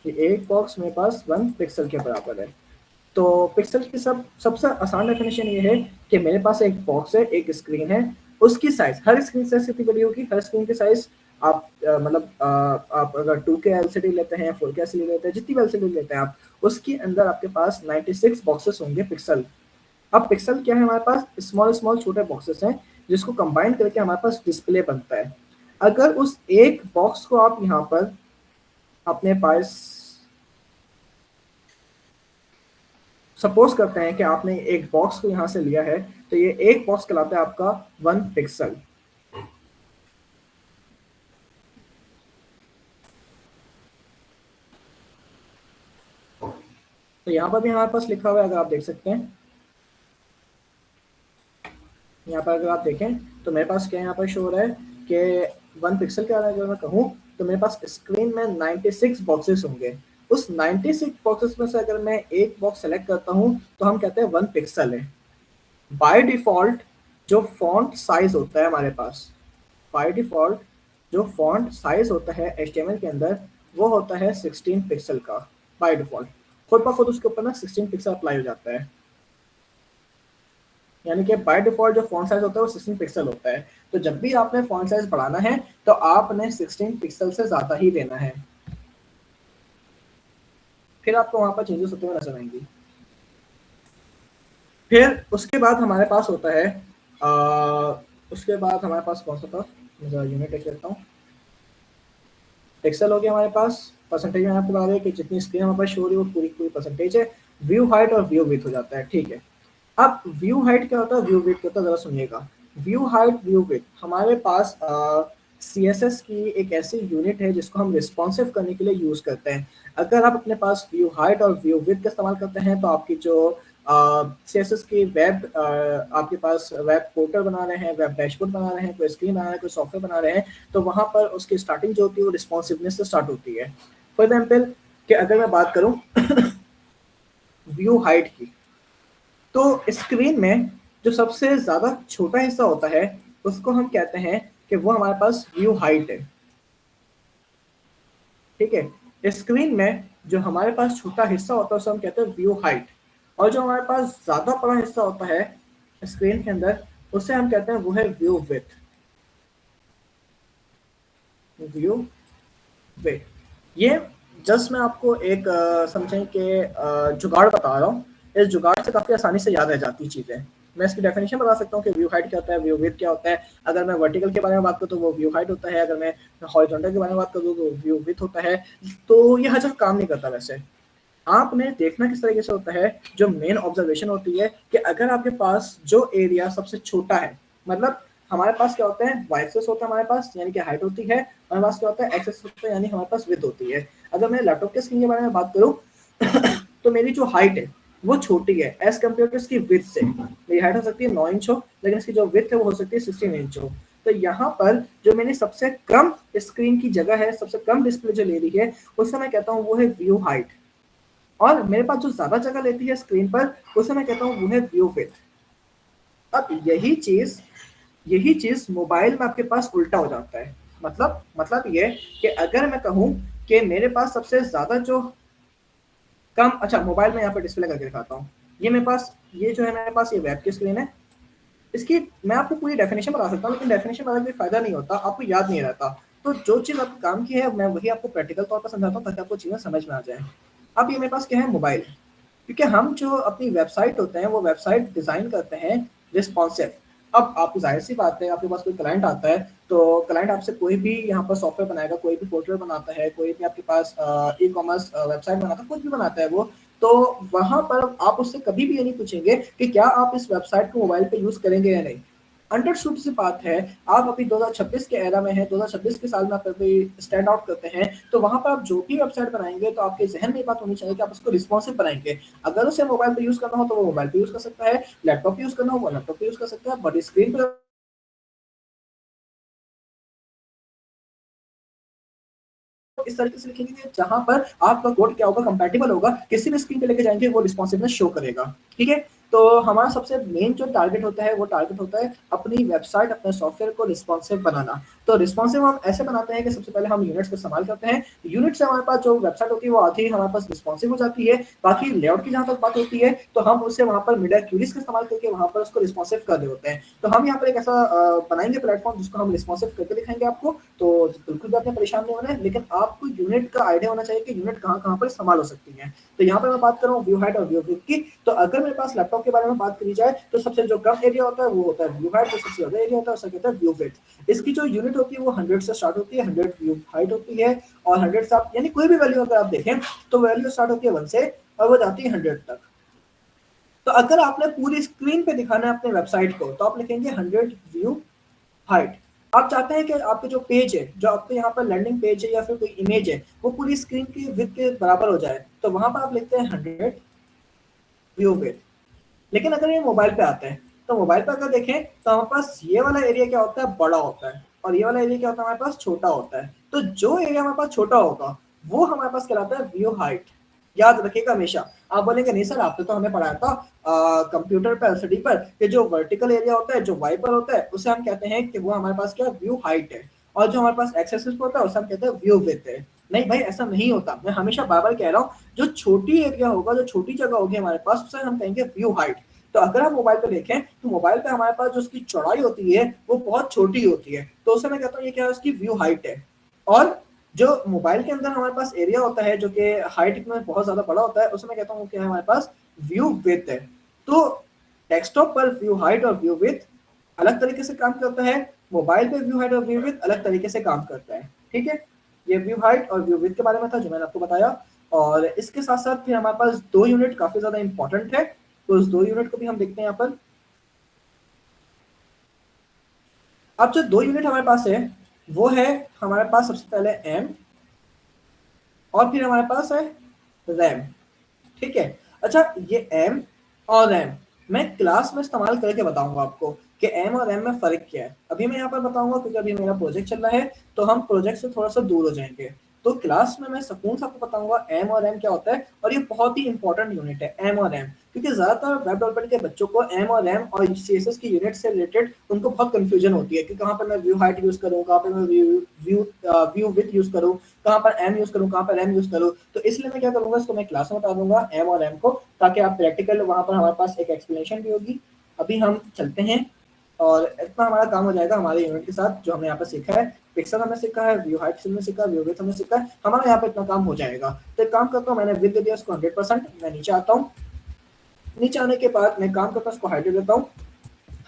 ये एक बॉक्स मेरे पास 1 पिक्सल के बराबर है। तो पिक्सल की सबसे आसान डेफिनेशन ये है कि मेरे पास एक बॉक्स है, एक स्क्रीन है, उसकी साइज, हर स्क्रीन साइज कितनी बड़ी होगी, हर स्क्रीन की साइज आप मतलब आप अगर 2K एलसीडी लेते हैं, 4K एलसीडी लेते हैं, जितनी भी एलसीडी लेते हैं आप, उसके अंदर आपके पास 96 बॉक्सेस होंगे पिक्सल। अब पिक्सल क्या है, हमारे पास स्मॉल स्मॉल छोटे बॉक्सेस हैं जिसको कंबाइन करके हमारे पास डिस्प्ले बनता है। अगर उस एक बॉक्स को आप यहाँ पर अपने पास सपोज करते हैं कि आपने एक बॉक्स को यहाँ से लिया है, तो ये एक बॉक्स कहलाता है आपका 1 पिक्सल। तो यहाँ पर भी हमारे पास लिखा हुआ है, अगर आप देख सकते हैं, यहाँ पर अगर आप देखें तो मेरे पास क्या यहाँ पर शो हो रहा है कि 1 पिक्सल के बारे में अगर मैं कहूँ तो मेरे पास स्क्रीन में 96 बॉक्सेस होंगे। उस 96 बॉक्सेस में से अगर मैं एक बॉक्स सेलेक्ट करता हूँ तो हम कहते हैं 1 पिक्सल है। बाय डिफॉल्ट जो फॉन्ट साइज होता है हमारे पास, बाय डिफॉल्ट जो फॉन्ट साइज होता है HTML के अंदर, वो होता है 16 पिक्सल का बाय डिफॉल्ट। खुद ब खुद उसके ऊपर ना 16 पिक्सल अप्लाई हो जाता है, यानी कि बाय डिफॉल्ट जो फॉन्ट साइज होता है वो 16 पिक्सल होता है। तो जब भी आपने फॉन्ट साइज बढ़ाना है तो आपने 16 पिक्सल से ज़्यादा ही देना है, फिर आपको वहाँ पर चेंजेस होते हुए नजर आएंगी। फिर उसके बाद हमारे पास होता है उसके बाद हमारे पास कौन सा था, मैं यूनिट लिख लेता हूँ। पिक्सल हो गया हमारे पास, परसेंटेज में आपको बता रहे हैं कि जितनी स्क्रीन हमारे पास शो हो रही है वो पूरी पूरी परसेंटेज है। व्यू हाइट और व्यू विड्थ हो जाता है, ठीक है। अब व्यू हाइट क्या होता है, व्यू विड्थ क्या होता है, जरा सुनिएगा। व्यू हाइट व्यू विड्थ हमारे पास CSS की एक ऐसी यूनिट है जिसको हम रिस्पॉन्सिव करने के लिए यूज करते हैं। अगर आप अपने पास व्यू हाइट और व्यू विड्थ का इस्तेमाल करते हैं तो आपकी जो CSS की वेब आपके पास वेब पोर्टल बना रहे हैं, वेब डैशबोर्ड बना रहे हैं, कोई स्क्रीन बना रहे हैं, कोई सॉफ्टवेयर बना रहे हैं, तो वहां पर उसकी स्टार्टिंग जो होती है वो रिस्पॉन्सिवनेस से स्टार्ट होती है। फॉर एग्जाम्पल कि अगर मैं बात करूं व्यू हाइट की, तो स्क्रीन में जो सबसे ज्यादा छोटा हिस्सा होता है उसको हम कहते हैं कि वो हमारे पास व्यू हाइट है, ठीक है। स्क्रीन में जो हमारे पास छोटा हिस्सा होता है उसे हम कहते हैं व्यू हाइट, और जो हमारे पास ज्यादा बड़ा हिस्सा होता है स्क्रीन के अंदर उसे हम कहते हैं वो है व्यू विड्थ। व्यू विड्थ ये जस्ट मैं आपको एक समझें कि जुगाड़ बता रहा हूँ, इस जुगाड़ से काफी आसानी से याद रह जाती चीजें। मैं इसकी डेफिनेशन बता सकता हूँ कि व्यू हाइट क्या होता है, व्यू विड्थ क्या होता है। अगर मैं वर्टिकल के बारे में बात करूँ तो वो व्यू हाइट होता है, अगर मैं हॉरिजॉन्टल के बारे में बात करूँ तो व्यू विड्थ होता है। तो ये हर जगह काम नहीं करता। वैसे आपने देखना किस तरीके से होता है, जो मेन ऑब्जर्वेशन होती है कि अगर आपके पास जो एरिया सबसे छोटा है, मतलब हमारे पास क्या होता है, वाई एक्सेस होता है हमारे पास यानी कि हाइट होती है, हमारे पास क्या होता है एक्सेस होता है यानी हमारे पास विड्थ होती है। अगर मैं लैपटॉप के स्क्रीन के बारे में बात करूं तो मेरी जो हाइट है वो छोटी है एज कम्पेयर टू इसकी विड्थ से। मेरी हाइट हो सकती है 9 इंच हो, लेकिन इसकी जो विड्थ है वो हो सकती है 16 इंच हो। तो यहाँ पर जो मैंने सबसे कम स्क्रीन की जगह है, सबसे कम डिस्प्ले जो ले रही है, उससे मैं कहता हूँ वो है व्यू हाइट। और मेरे पास जो ज्यादा जगह लेती है स्क्रीन पर उसे मैं कहता हूँ वो है व्यू विड्थ। अब यही चीज मोबाइल में आपके पास उल्टा हो जाता है। मतलब ये कि अगर मैं कहूँ कि मेरे पास सबसे ज्यादा जो कम, अच्छा मोबाइल में यहाँ पर डिस्प्ले करके दिखाता हूँ। ये मेरे पास, ये जो है मेरे पास ये वेब की स्क्रीन है। इसकी मैं आपको पूरी डेफिनेशन बता सकता हूँ, लेकिन डेफिनेशन बताने का फायदा नहीं होता, आपको याद नहीं रहता। तो जो चीज आपको काम की है मैं वही आपको प्रैक्टिकल तौर पर समझाता हूँ ताकि आपको चीजें समझ में आ जाए। अब ये मेरे पास क्या है, मोबाइल। क्योंकि हम जो अपनी वेबसाइट होते हैं वो वेबसाइट डिजाइन करते हैं रिस्पॉन्सिव। अब आपको जाहिर सी बात है, आपके पास कोई क्लाइंट आता है तो क्लाइंट आपसे कोई भी यहाँ पर सॉफ्टवेयर बनाएगा, कोई भी पोर्टल बनाता है, कोई भी आपके पास ई कॉमर्स वेबसाइट बनाता है, कुछ भी बनाता है वो, तो वहां पर आप उससे कभी भी ये नहीं पूछेंगे कि क्या आप इस वेबसाइट को मोबाइल पे यूज करेंगे या नहीं। अंडरस्टूड सी बात है, आप अभी 2026 के एरा में हैं, 2026 के साल में आप अभी स्टैंड आउट करते हैं, तो वहां पर आप जो भी वेबसाइट बनाएंगे तो आपके जहन में ये बात होनी चाहिए कि आप उसको रिस्पॉन्सिव बनाएंगे। अगर उसे मोबाइल पे यूज करना हो तो वो मोबाइल पे यूज कर सकता है, लैपटॉप पे यूज करना हो वो लैपटॉप पे यूज कर सकता है, बड़ी स्क्रीन पे इस तरीके से लिखेंगे जहां पर आपका कोड क्या होगा, कंपैटिबल होगा, किसी भी स्क्रीन पे लेके जाएंगे वो रिस्पॉन्सिवनेस शो करेगा, ठीक है। तो हमारा सबसे मेन जो टारगेट होता है वो टारगेट होता है अपनी वेबसाइट, अपने सॉफ्टवेयर को रिस्पॉन्सिव बनाना। तो रिस्पॉन्सिव हम ऐसे बनाते हैं कि सबसे पहले हम यूनिट्स को इस्तेमाल करते हैं। यूनिट से हमारे पास जो वेबसाइट होती है वो आधी हमारे पास रिस्पॉन्सिव हो जाती है। बाकी लेआउट की जहाँ तक बात होती है तो हम उसे वहाँ पर मिडल क्यूरीज का इस्तेमाल करके वहाँ पर उसको रिस्पॉन्सिव कर रहे होते हैं। तो हम यहाँ पर एक ऐसा बनाएंगे प्लेटफॉर्म जिसको हम रिस्पॉन्सिव करके दिखाएंगे आपको। तो बिल्कुल भी आपने परेशान नहीं होना है, लेकिन आपको यूनिट का आइडिया होना चाहिए कि यूनिट कहाँ कहाँ पर इस्तेमाल हो सकती है। तो यहाँ पर मैं बात कर रहा हूँ व्यू हाइट और व्यू विड्थ की। तो अगर मेरे पास लैपटॉप के बारे में बात करी जाए तो सबसे जो कम एरिया होता है वो होता है व्यू हाइट, जो सबसे ज्यादा एरिया होता है उसे कहते हैं व्यू विड्थ। इसकी जो यूनिट होती है वो 100 से स्टार्ट होती है, 100 व्यू हाइट होती है, और 100 से आप यानी कोई भी वैल्यू अगर आप देखें तो वैल्यू स्टार्ट होती है 1 से और वो जाती है 100 तक। तो अगर आपने पूरी स्क्रीन पे दिखाना है अपने वेबसाइट को तो आप लिखेंगे 100 व्यू हाइट। आप चाहते हैं कि आपके जो पेज है, जो आपके यहाँ पर लैंडिंग पेज है या फिर कोई इमेज है, वो पूरी स्क्रीन की विड्थ के बराबर हो जाए, तो वहां पर आप लिखते हैं 100 व्यू विड्थ। लेकिन अगर ये मोबाइल पे आते हैं तो मोबाइल पे अगर देखें तो हमारे पास ये वाला एरिया क्या होता है, बड़ा होता है, और ये वाला एरिया क्या होता है, हमारे पास छोटा होता है। तो जो एरिया हमारे पास छोटा होगा वो हमारे पास कहलाता है व्यू हाइट। याद रखिएगा हमेशा। आप बोलेंगे नहीं सर आपने तो हमें पढ़ाया था कंप्यूटर पर एलसीडी पर कि जो वर्टिकल एरिया होता है, जो वाइपर होता है, उसे हम कहते हैं कि वो हमारे पास क्या व्यू हाइट है, और जो हमारे पास एक्स एक्सिस होता है उसे हम कहते हैं व्यू विड्थ है। नहीं भाई ऐसा नहीं होता, मैं हमेशा बार बार कह रहा हूँ, जो छोटी एरिया होगा, जो छोटी जगह होगी हमारे पास, उसे हम कहेंगे व्यू हाइट। तो अगर हम मोबाइल पे देखें तो मोबाइल पे हमारे पास जो उसकी चौड़ाई होती है वो बहुत छोटी होती है, तो उसे मैं कहता हूँ ये क्या है, उसकी व्यू हाइट है। और जो मोबाइल के अंदर हमारे पास एरिया होता है जो कि हाइट में बहुत ज्यादा बड़ा होता है, उसे मैं कहता हूँ क्या है, हमारे पास व्यू विड्थ है। तो डेस्कटॉप पर व्यू हाइट और व्यू विड्थ अलग तरीके से काम करता है, मोबाइल पे व्यू हाइट और व्यू विड्थ अलग तरीके से काम करता है। ठीक है, ये व्यू हाइट और व्यू विड्थ के बारे में था जो मैंने आपको बताया। और इसके साथ साथ फिर हमारे पास दो यूनिट काफी ज्यादा इंपॉर्टेंट है, तो उस दो यूनिट को भी हम देखते हैं यहाँ पर। अब जो दो यूनिट हमारे पास है वो है हमारे पास सबसे पहले एम, और फिर हमारे पास है रैम। ठीक है, अच्छा ये एम और रैम मैं क्लास में इस्तेमाल करके बताऊंगा आपको कि एम और रैम में फर्क क्या है। अभी मैं यहाँ पर बताऊंगा क्योंकि अभी मेरा प्रोजेक्ट चल रहा है, तो हम प्रोजेक्ट से थोड़ा सा दूर हो जाएंगे। तो क्लास में मैं सुकून से आपको बताऊंगा एम और रैम क्या होता है, और ये बहुत ही इंपॉर्टेंट यूनिट है एम और रैम, क्योंकि ज्यादातर वेब डेवलपमेंट के बच्चों को एम और रैम और सीएसएस की यूनिट से रिलेटेड उनको बहुत कंफ्यूजन होती है कि कहाँ पर मैं व्यू हाइट यूज करूँ, कहाँ पर मैं व्यू विथ यूज करूँ, कहाँ पर एम यूज करूँ, कहाँ पर रैम यूज करूँ। तो इसलिए मैं क्या करूंगा, इसको मैं क्लास में बता दूंगा एम और रैम को, ताकि आप प्रैक्टिकल वहां पर हमारे पास एक एक्सप्लेनेशन भी होगी। अभी हम चलते हैं, और इतना हमारा काम हो जाएगा हमारे यूनिट के साथ। जो हमने यहाँ पर सीखा है, पिक्सल हमने सीखा है, व्यू हाइट हमने सीखा, व्यू विड्थ हमने सीखा है, हमारा यहाँ पे इतना काम हो जाएगा। तो एक काम करता हूँ, मैंने विड्थ दे दिया इसको 100%, मैं नीचे आता हूँ। नीचे आने के बाद मैं काम करता हूँ, इसको हाइट दे देता हूँ।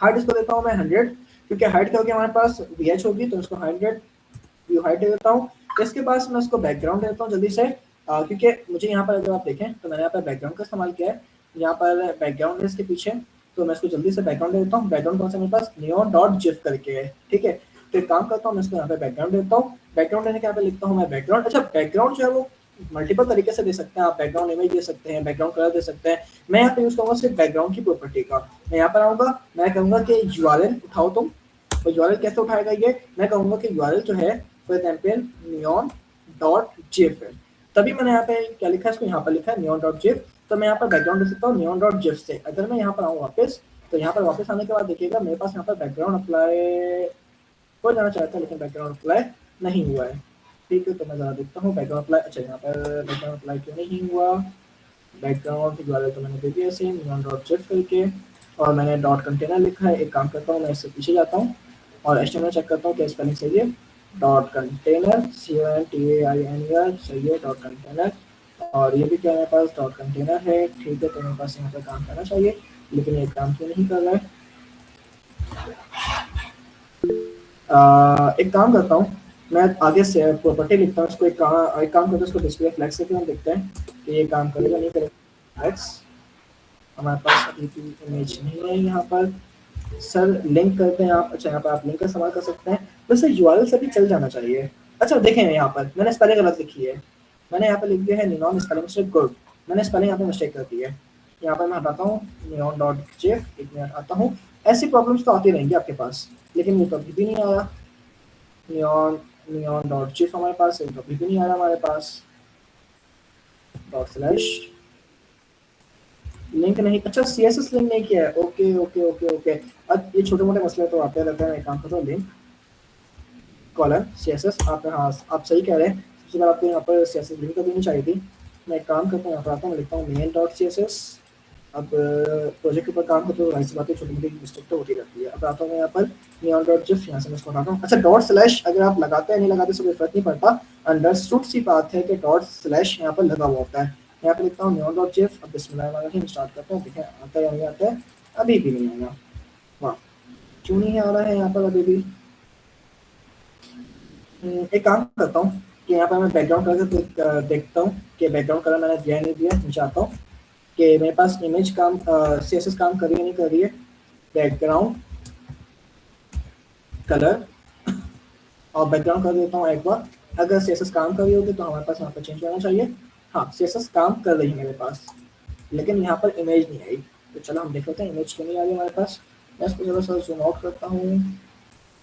हाइट इसको देता हूँ मैं 100, क्योंकि हाइट क्या होगी हमारे पास वी एच होगी, तो इसको 100 व्यू हाइट दे देता हूँ। इसके बाद मैं इसको बैकग्राउंड दे देता हूँ जल्दी से, क्योंकि मुझे यहाँ पर अगर आप देखें तो मैंने यहाँ पर बैकग्राउंड का इस्तेमाल किया है। यहाँ पर बैकग्राउंड है इसके पीछे, तो मैं इसको जल्दी से बैकग्राउंड दे देता हूँ। बैकग्राउंड कौन सा मेरे पास नियॉन डॉट जिफ करके है। ठीक है, तो एक काम करता हूँ, मैं इसको यहाँ पे बैकग्राउंड देता हूँ। बैकग्राउंड देने के यहाँ पे लिखता हूँ मैं बैकग्राउंड। अच्छा बैकग्राउंड जो है वो मल्टीपल तरीके से दे सकते हैं आप, बैकग्राउंड इमेज दे सकते हैं, बैकग्राउंड कलर दे सकते हैं। मैं यहाँ पे यूज करूंगा सिर्फ बैकग्राउंड की प्रॉपर्टी का। मैं यहाँ पर आऊंगा, मैं कहूंगा कि यूआरएल उठाओ तुम। तो यूआरएल कैसे उठाएगा ये, मैं कहूंगा कि यूआरएल जो है for example neon dot GIF है। तभी मैंने यहाँ पे क्या लिखा है, इसको यहाँ पर लिखा है नियॉन डॉट जिफ। तो मैं यहाँ पर बैकग्राउंड दे सकता हूँ नियॉन डॉट जिफ से। अगर मैं यहाँ पर आऊँ वापस, तो यहाँ पर वापस आने के बाद देखिएगा मेरे पास यहाँ पर बैकग्राउंड अप्लाई हो जाना चाहता है, लेकिन बैकग्राउंड अप्लाई नहीं हुआ है। ठीक है, तो मैं जरा देखता हूँ बैकग्राउंड अप्लाई। अच्छा यहाँ पर बैकग्राउंड अप्लाई क्यों नहीं हुआ, बैकग्राउंड द्वारा तो मैंने दे दिया इसे नियॉन डॉट जिफ करके, और मैंने डॉट कंटेनर लिखा है। एक काम करता हूँ, मैं इससे पीछे जाता हूँ और एचटीएमएल चेक करता हूँ क्या स्पेलिंग सही है। डॉट कंटेनर CONTAINER सही है, डॉट कंटेनर। और ये भी क्या मेरे पास डॉट कंटेनर है। ठीक है, तो मेरे पास यहाँ पर काम करना चाहिए, लेकिन ये काम क्यों नहीं कर रहा है। एक काम करता हूँ, मैं आगे से प्रॉपर्टी लिखता हूँ इसको। एक काम करता हूँ, इसको डिस्प्ले फ्लैक्स से हम देखते हैं कि ये काम करेगा नहीं करेगा। फ्लैक्स हमारे पास अभी की इमेज नहीं है यहाँ पर। सर लिंक करते हैं आप। अच्छा यहाँ पर आप लिंक का इस्तेमाल कर सकते हैं, वैसे यूआरएल से भी चल जाना चाहिए। अच्छा देखें यहाँ पर मैंने स्पेलिंग गलत लिखी है। मैंने यहाँ पर लिख दिया है नियॉन स्पेलिंग मिस्टेक गुड। मैंने स्पेलिंग यहाँ पे मिस्टेक कर दी है। यहाँ पर मैं हटाता हूँ नियॉन डॉट जिफ, एक मिनट आता हूँ। ऐसी प्रॉब्लम्स तो आती रहेंगी आपके पास, लेकिन ये कभी भी नहीं आया। नियॉन नियॉन डॉट जिफ हमारे पास है, कभी भी नहीं आ रहा हमारे पास। डॉट स्लैश लिंक नहीं, अच्छा सीएसएस लिंक नहीं किया है, ओके ओके ओके ओके। अब ये छोटे मोटे मसले तो आते रहते हैं, मैं एक काम करता हूँ, लिंक कॉलर सीएसएस, आप हाँ आप सही कह रहे हैं, सबसे पहले आपको यहाँ पर सीएसएस लिंक कर देनी चाहिए थी। मैं एक काम करता हूँ, यहाँ पर आता हूँ, मैं लिखता हूँ main dot C S S. अब प्रोजेक्ट के ऊपर काम करते हो, जाहिर सी बात है छोटी मोटी मिस्टेक तो होती रहती है। अब आता हूँ मैं यहाँ पर नियॉन डॉट जिफ, यहाँ से मैं इसको हटाता हूँ। अच्छा डॉट स्लैश अगर आप लगाते हैं नहीं लगाते इससे कोई फर्क नहीं पड़ता, अंडरस्टूड सी बात है कि डॉट स्लैश यहाँ पर लगा हुआ होता है। यहाँ पर लिखता हूँ नियॉन डॉट जिफ। अब बिस्मिल्लाहिर्रहमानिर्रहीम स्टार्ट करते हैं, देखें आता है या नहीं आता है, अभी भी नहीं आया, वाह क्यों नहीं आ रहा है यहाँ पर अभी भी। एक काम करता हूँ कि यहाँ पर मैं बैकग्राउंड कलर देखता हूँ कि बैकग्राउंड कलर मैंने दिया नहीं दिया, मैं चाहता हूँ कि मेरे पास इमेज काम सीएसएस काम कर रही है नहीं कर रही है। बैकग्राउंड कलर और बैकग्राउंड कर देता हूँ एक बार, अगर सीएसएस काम कर रही होगी तो हमारे पास यहाँ पर चेंज होना चाहिए। हाँ सीएसएस काम कर रही है मेरे पास, लेकिन यहाँ पर इमेज नहीं आई। तो चलो हम देख लेते हैं इमेज क्यों नहीं आ रही हमारे पास। मैं इसको थोड़ा सा जूम आउट करता हूँ,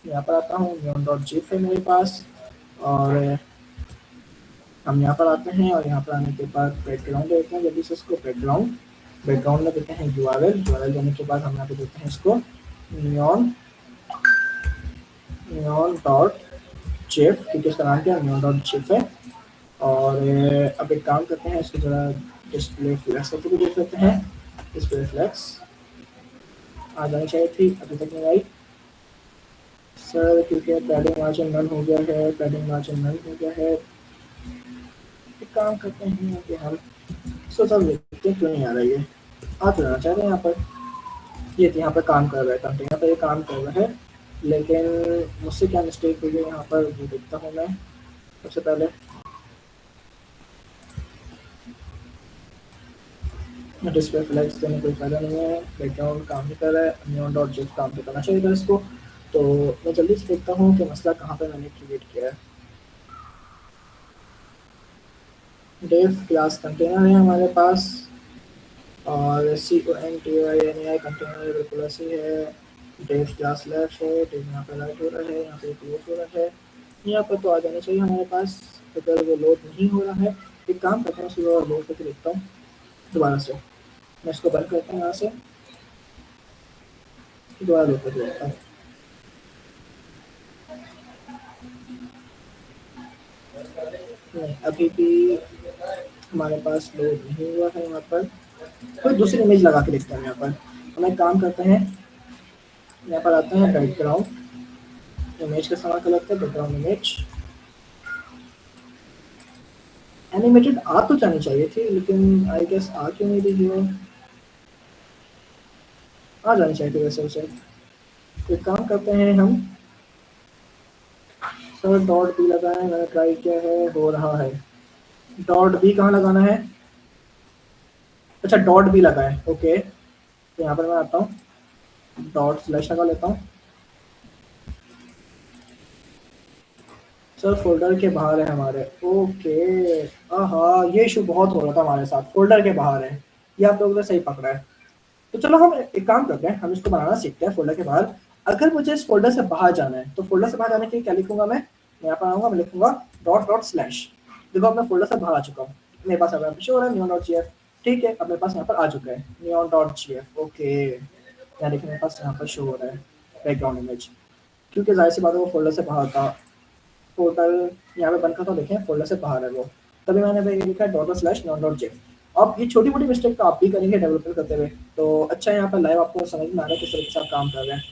यहाँ पर आता हूँ, नियॉन डॉट जिफ है मेरे पास, और हम यहाँ पर आते हैं और यहाँ पर आने के बाद बैकग्राउंड देते हैं जल्दी से इसको, बैकग्राउंड बैकग्राउंड में देते हैं यूआरएल देने के बाद हम यहाँ पे देते हैं इसको नियॉन नियॉन डॉट जिफ, क्योंकि इसका नाम क्या है नियॉन डॉट जिफ है। और अब एक काम करते हैं, इसको जरा डिस्प्ले फ्लैक्स करके भी देख लेते हैं। डिस्प्ले फ्लैक्स आ जानी चाहिए थी, अभी तक नहीं आई सर, क्योंकि पैडिंग मार्जिन नन हो गया है, पैडिंग मार्जिन नन हो गया है। एक काम करते हैं कि हम इसको सब देखते हैं क्यों नहीं आ रहा है, ये आ तो जाना चाहिए यहाँ पर। ये यहाँ पर काम कर रहा है, कंटेनर यहाँ पर ये काम कर रहा है, लेकिन मुझसे क्या मिस्टेक हुई है यहाँ पर वो देखता हूँ मैं। सबसे पहले डिस्प्ले फ्लैग्स देने कोई फ़ायदा नहीं है, बैकग्राउंड काम नहीं कर रहा है, नियॉन डॉट जिफ काम तो करना चाहिए था इसको। तो मैं जल्दी से देखता हूँ कि मसला कहाँ पर मैंने क्रिएट किया है। डेव क्लास कंटेनर है हमारे पास, और CONTINAI कंटेनर बिल्कुल ऐसे ही है। डेव क्लास लेफ्ट है, डेव यहाँ पर राइट हो रहा है, यहाँ पे क्लोज हो रहा है, यहाँ पर तो आ जाना चाहिए हमारे पास। अगर वो लोड नहीं हो रहा है, एक काम करता हूँ इसको लोड करके देखता हूँ दोबारा से। मैं इसको बंद करता हूँ यहाँ से, दोबारा लोड करके देखता हूँ। नहीं अभी भी हमारे पास लोड नहीं हुआ है यहाँ पर, कोई दूसरी इमेज लगा के देखते हैं यहाँ पर। हम एक काम करते हैं, यहाँ पर आते हैं बैकग्राउंड इमेज का सवाल लगता है, बैकग्राउंड इमेज एनिमेटेड आ तो जानी चाहिए थी, लेकिन आई गेस आ क्यों नहीं रही है, आ जानी चाहिए थी वैसे उसे। तो एक काम करते हैं हम, सर डॉट बी लगाए, मैंने ट्राई किया है, हो रहा है। डॉट बी कहाँ लगाना है, अच्छा डॉट बी लगाए, ओके। तो यहाँ पर मैं आता हूँ, डॉट स्लैश लगा लेता हूँ। सर फोल्डर के बाहर है हमारे, ओके। हाँ ये इशू बहुत हो रहा था हमारे साथ, फोल्डर के बाहर है, ये आप लोगों ने सही पकड़ा है। तो चलो हम एक काम करते हैं, हम इसको बनाना सीखते हैं फोल्डर के बाहर। अगर मुझे इस फोल्डर से बाहर जाना है, तो फोल्डर से बाहर जाने के लिए क्या लिखूंगा मैं, यहाँ पर आऊंगा, मैं लिखूंगा डॉट डॉट स्लैश। देखो अब मैं फोल्डर से बाहर आ चुका हूँ, मेरे पास अब शो हो रहा है नियॉन डॉट जीएफ, ठीक है। अब मेरे पास यहाँ पर आ चुका है नियॉन डॉट जीएफ, ओके। यहाँ देखिए मेरे पास यहाँ पर शो हो रहा है बैकग्राउंड इमेज, क्योंकि जाहिर सी बात है वो फोल्डर से बाहर था। फोल्डर यहाँ पे बंद करता हूँ, देखें फोल्डर से बाहर है वो, तभी मैंने लिखा है dot dot slash neon dot GF. अब ये छोटी मोटी मिस्टेक तो आप भी करेंगे डेवलपर करते हुए, तो अच्छा है यहाँ पर लाइव आपको समझ में आ रहा है किस तरीके से आप काम कर रहे हैं।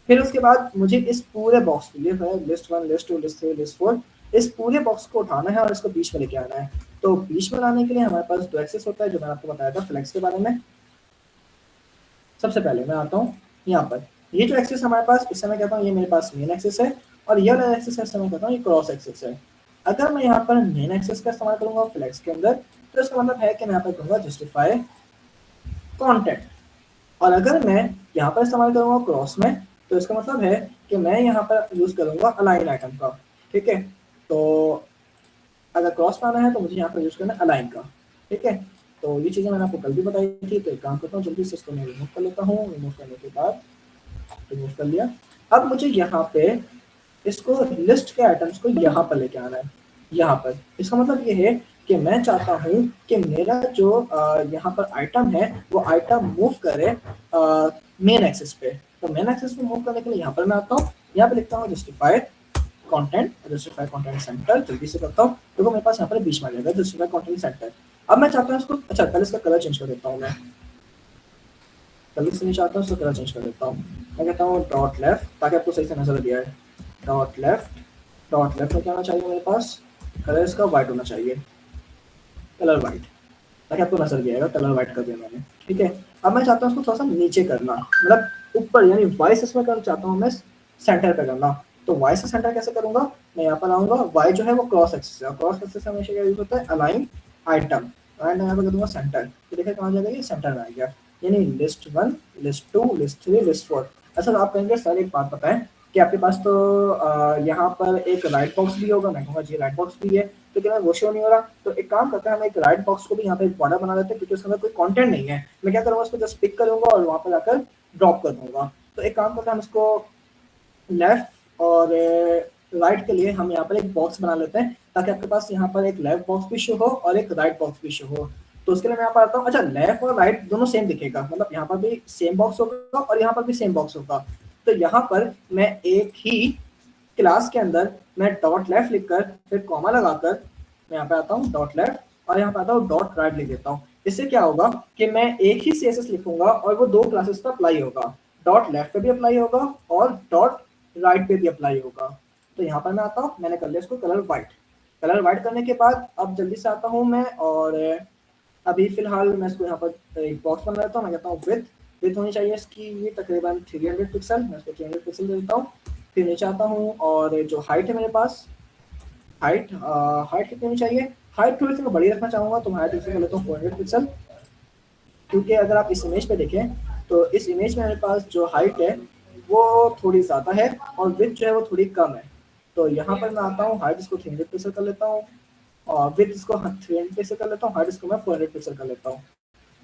फिर उसके बाद मुझे इस पूरे बॉक्स के लिए है लिस्ट 1 लिस्ट 2 लिस्ट 3 लिस्ट 4, इस पूरे बॉक्स को उठाना है और इसको बीच में लेके आना है। तो बीच में लाने के लिए हमारे पास दो एक्सेस होता है, जो मैंने आपको बताया था फ्लेक्स के बारे में। सबसे पहले मैं आता हूँ यहाँ पर, ये जो एक्सेस हमारे पास, इस समय कहता हूँ ये मेरे पास मेन एक्सेस है, और ये वाला एक्सेस है इस समय कहता हूँ ये क्रॉस एक्सेस है। अगर मैं यहाँ पर मेन एक्सेस का इस्तेमाल करूंगा फ्लेक्स के अंदर, तो इसका मतलब है कि मैं यहाँ पर करूंगा जस्टिफाई कॉन्टेंट, और अगर मैं यहाँ पर इस्तेमाल करूँगा क्रॉस में, तो इसका मतलब है कि मैं यहाँ पर यूज़ करूँगा अलाइन आइटम का, ठीक है। तो अगर क्रॉस पाना है तो मुझे यहाँ पर यूज़ करना है अलाइन का, ठीक है। तो ये चीज़ें मैंने आपको कल भी बताई थी, तो एक काम करता हूँ जल्दी से इसको मैं रिमूव कर लेता हूँ। रिमूव करने के बाद रिमूव कर लिया। अब मुझे यहाँ पे इसको लिस्ट के आइटम्स को यहाँ पर लेके आना है, यहाँ पर। इसका मतलब ये है कि मैं चाहता हूँ कि मेरा जो यहाँ पर आइटम है वो आइटम मूव करे मेन एक्सिस पे। तो मेन एक्सिस पे मूव करने के लिए यहाँ पर मैं आता हूँ, यहाँ पे लिखता हूँ जस्टिफाइड कंटेंट सेंटर। जल्दी से करता हूँ, देखो मेरे पास यहाँ पर बीच में आ जाएगा जस्टिफाइड कंटेंट सेंटर। अब मैं चाहता हूँ इसको, अच्छा पहले इसका कलर चेंज कर देता हूँ मैं, जल्दी से नहीं चाहता हूँ इसका कलर चेंज कर देता हूँ। मैं कहता हूँ डॉट लेफ्ट, ताकि आपको सही से नजर दिया है। डॉट लेफ्ट, डॉट लेफ्ट में क्या होना चाहिए मेरे पास, कलर इसका व्हाइट होना चाहिए, कलर व्हाइट, ताकि आपको नजर दिया कलर व्हाइट कर दिया मैंने। ठीक है, अब मैं चाहता हूँ उसको थोड़ा सा नीचे करना, मतलब ऊपर, यानी वाई से इसमें करना चाहता हूँ मैं सेंटर पे करना। तो वाई से सेंटर कैसे करूंगा, मैं यहाँ पर आऊंगा, वाई जो है वो क्रॉस एक्सिस है, क्रॉस एक्सिस हमेशा क्या यूज होता है, अलाइन आइटम। एंड यहाँ पर कर दूंगा सेंटर, तो देखिए कहाँ जाएगा, ये सेंटर में आ गया। यानी लिस्ट 1, लिस्ट 2, लिस्ट 3, लिस्ट 4। अच्छा आप कहेंगे सर एक बात बताएं कि आपके पास तो यहाँ पर एक राइट बॉक्स भी होगा, मैं कहूँगा जी राइट बॉक्स भी है, तो क्या वो शो नहीं हो रहा। तो एक काम करते हैं, हम एक राइट बॉक्स को भी यहाँ पे एक बॉर्डर बना देते हैं, क्योंकि उसके अंदर कोई कंटेंट नहीं है। मैं क्या करूँगा, उसको जस्ट पिक करूंगा और वहाँ पर जाकर ड्रॉप कर दूंगा। तो एक काम करते हैं, हम इसको लेफ्ट और राइट के लिए हम यहाँ पर एक बॉक्स बना लेते हैं, ताकि आपके पास यहाँ पर एक लेफ्ट बॉक्स भी शो हो और एक राइट बॉक्स भी शो हो। तो उसके लिए मैं यहाँ पर आता हूँ, अच्छा लेफ्ट और राइट दोनों सेम दिखेगा, मतलब यहाँ पर भी सेम बॉक्स होगा और यहाँ पर भी सेम बॉक्स होगा। तो यहाँ पर मैं एक ही क्लास के अंदर मैं डॉट लेफ्ट लिखकर फिर कॉमा लगाकर मैं यहाँ पे आता हूँ डॉट लेफ्ट और यहाँ पे आता हूँ डॉट राइट लिख देता हूँ। इससे क्या होगा कि मैं एक ही सीएसएस लिखूंगा और वो दो क्लासेस पर अप्लाई होगा, डॉट लेफ्ट पे भी अप्लाई होगा और डॉट राइट पे भी अप्लाई होगा। तो यहाँ पर मैं आता हूँ, मैंने कर लिया इसको कलर व्हाइट। कलर व्हाइट करने के बाद अब जल्दी से आता हूँ मैं, और अभी फिलहाल मैं इसको यहाँ पर एक बॉक्स बना लेता हूँ। मैं कहता हूँ विथ, विथ होनी चाहिए इसकी ये तकरीबन 300 पिक्सल, मैं इसको 300 पिक्सल दे देता हूँ। फिर नीचे आता हूँ और जो हाइट है मेरे पास, हाइट हाइट कितनी होनी चाहिए, हाइट थोड़ी सी मैं बड़ी रखना चाहूँगा, तो मैं हाइट इससे कर लेता हूँ 400 पिक्सल। क्योंकि अगर आप इस इमेज पे देखें तो इस इमेज में मेरे पास जो हाइट है वो थोड़ी ज़्यादा है और विथ जो है वो थोड़ी कम है। तो यहाँ पर मैं आता हूँ, हाइट इसको 300 पिक्सल कर लेता हूँ और विथ इसको 300 पिक्सल कर लेता हूँ, हाइट इसको मैं 400 पिक्सल कर लेता हूँ।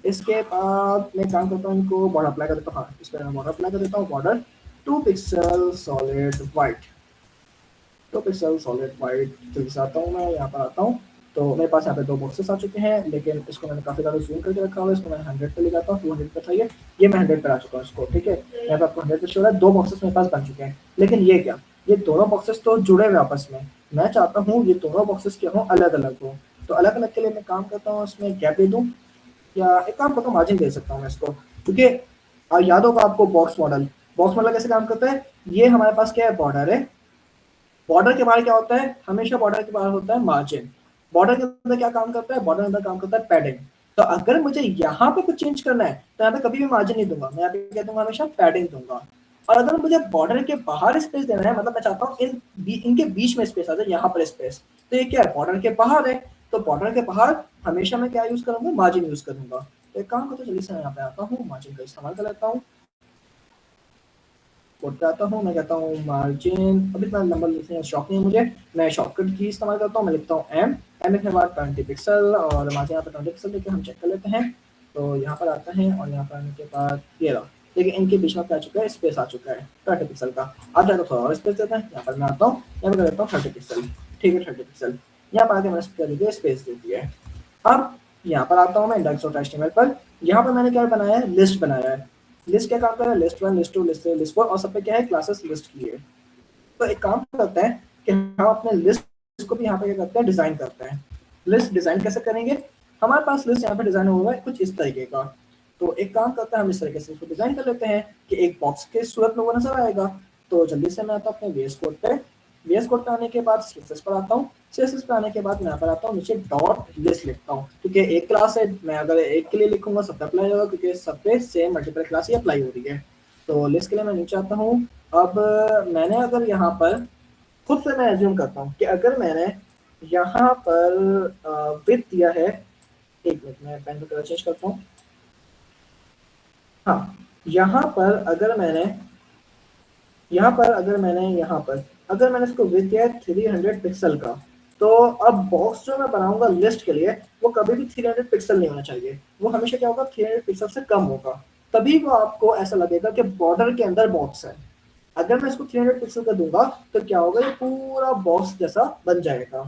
इसके बाद मैं काम करता हूँ, इनको बॉर्डर अप्लाई कर देता हूँ। हाँ, इस पर मैं बॉर्डर अप्लाई कर देता हूँ, border 2 pixel solid white, 2 pixel solid white. जल्दी से आता हूँ, मैं यहाँ पर आता हूँ, तो मेरे पास यहाँ पे दो बॉक्सेस आ चुके हैं, लेकिन इसको मैंने काफ़ी ज़्यादा जूम करके रखा हुआ है। इसको मैं 100 पे ले जाता हूँ, 200 पे था ये मैं 100 पे आ चुका हूँ इसको। ठीक है, यहाँ पे आपको 100 पे शो रहा है, दो बॉक्सेस मेरे पास बन चुके हैं। लेकिन ये क्या, ये दोनों बॉक्सेस तो जुड़े हुए आपस में, मैं चाहता हूँ ये दोनों बॉक्सेस क्या हों, अलग अलग हो। तो अलग अलग के लिए मैं काम करता हूँ, इसमें गैप दे दूँ या एक काम करता हूँ मार्जिन दे सकता हूँ मैं इसको, क्योंकि याद होगा आपको बॉक्स मॉडल, बॉक्स मॉडल कैसे काम करता है, ये हमारे पास क्या है, बॉर्डर है। बॉर्डर के बाहर क्या होता है, हमेशा बॉर्डर के बाहर होता है मार्जिन। बॉर्डर के अंदर क्या काम करता है, बॉर्डर के अंदर काम करता है पैडिंग। तो अगर मुझे यहाँ पे कुछ चेंज करना है तो यहाँ पे कभी भी मार्जिन नहीं दूंगा, मैं यहाँ पे क्या दूंगा, हमेशा पैडिंग दूंगा। और अगर मुझे बॉर्डर के बाहर स्पेस देना है, मतलब मैं चाहता हूँ इनके बीच में स्पेस आ जाए, यहाँ पर स्पेस, तो ये क्या है, बॉर्डर के बाहर है। तो बॉर्डर के बाहर हमेशा मैं क्या यूज करूंगा, मार्जिन यूज करूंगा। तो एक काम करता हूँ, जल्दी से मैं यहाँ पे आता हूँ, मार्जिन का इस्तेमाल कर लेता हूँ, कोड पे आता हूँ, मैं कहता हूँ मार्जिन, अभी इतना नंबर लिखने का शौक नहीं है मुझे, मैं शॉर्टकट की इस्तेमाल करता हूँ, मैं लिखता हूँ एम, एम लिखने के बाद 20 पिक्सल और मार्जिन यहाँ पर 20 पिक्सल लेके हम चेक कर लेते हैं। तो यहाँ पर आता है और यहाँ पर आने के बाद ये रहा, देखिए इनके बीच में क्या आ चुका है, स्पेस आ चुका है 30 पिक्सल का। आप चाहे तो थोड़ा और स्पेस देते हैं, यहाँ पर मैं आता हूँ, यहाँ पर कर देता हूँ 30 पिक्सल। ठीक है, 30 पिक्सल यहाँ पर आके मैंने स्पेस दे दिया है। अब यहाँ पर आता हूँ मैं index.html पर, यहाँ पर मैंने क्या बनाया है, लिस्ट बनाया है। लिस्ट क्या काम कर रहा है, लिस्ट 1, लिस्ट 2, लिस्ट 3, लिस्ट 4 और सब पे क्या है, क्लासेस लिस्ट की है। तो एक काम करते हैं कि हम अपने लिस्ट को भी यहाँ पे क्या करते हैं, डिजाइन करते हैं। लिस्ट डिजाइन कैसे करेंगे, हमारे पास लिस्ट यहाँ पे डिजाइन हुआ है कुछ इस तरीके का। तो एक काम करते हैं, हम इस तरीके से इसको डिजाइन कर लेते हैं कि एक बॉक्स के सूरत में वो नजर आएगा। तो जल्दी से मैं आता हूँ अपने VS कोड पे, VS कोड पे आने के बाद CSS पर आता हूँ, CSS पे आने के बाद मैं यहाँ पर आता हूँ, नीचे डॉट लिस्ट लिखता हूँ, क्योंकि एक क्लास है, मैं अगर एक के लिए लिखूंगा सब पे अप्लाई होगा, क्योंकि सब पे सेम मल्टीपल क्लास ही अप्लाई हो रही है। तो लिस्ट के लिए मैं नीचे आता हूँ। अब मैंने अगर यहाँ पर खुद से मैं एज्यूम करता हूँ कि अगर मैंने यहाँ पर विथ दिया है, एक मिनट मैं पेन का कलर चेंज करता हूँ। हाँ, यहाँ पर अगर मैंने अगर मैंने इसको विथ दिया है 300 पिक्सल का, तो अब बॉक्स जो मैं बनाऊंगा लिस्ट के लिए वो कभी भी 300 पिक्सल नहीं होना चाहिए, वो हमेशा क्या होगा, 300 पिक्सल से कम होगा। तभी वो आपको ऐसा लगेगा कि बॉर्डर के अंदर बॉक्स है। अगर मैं इसको 300 पिक्सल का दूंगा तो क्या होगा, ये पूरा बॉक्स जैसा बन जाएगा।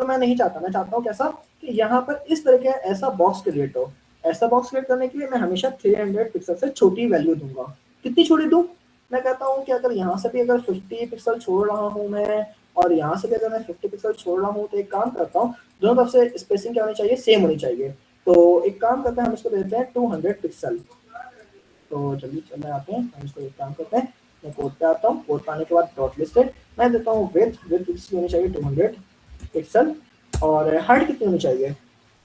तो मैं नहीं चाहता, मैं चाहता हूँ कैसा कि यहाँ पर इस तरह का ऐसा बॉक्स क्रिएट हो। ऐसा बॉक्स क्रिएट करने के लिए मैं हमेशा 300 पिक्सल से छोटी वैल्यू दूंगा। कितनी छोटी दूं? मैं कहता हूँ कि अगर यहाँ से भी अगर 50 पिक्सल छोड़ रहा हूँ मैं, और यहाँ से भी अगर मैं 50 पिक्सल छोड़ रहा हूँ, तो एक काम करता हूँ, दोनों तरफ से स्पेसिंग क्या होनी चाहिए, सेम होनी चाहिए। तो एक काम करते हैं, हम इसको देते हैं 200 पिक्सल। तो जल्दी चले आते हैं, हम इसको एक काम करते हैं, मैं कोड पे आता हूँ, कोड पे आने के बाद डॉट लिस्ट है, मैं देता हूँ विड्थ इसकी होनी चाहिए 200 पिक्सल। और हाइट कितनी होनी चाहिए?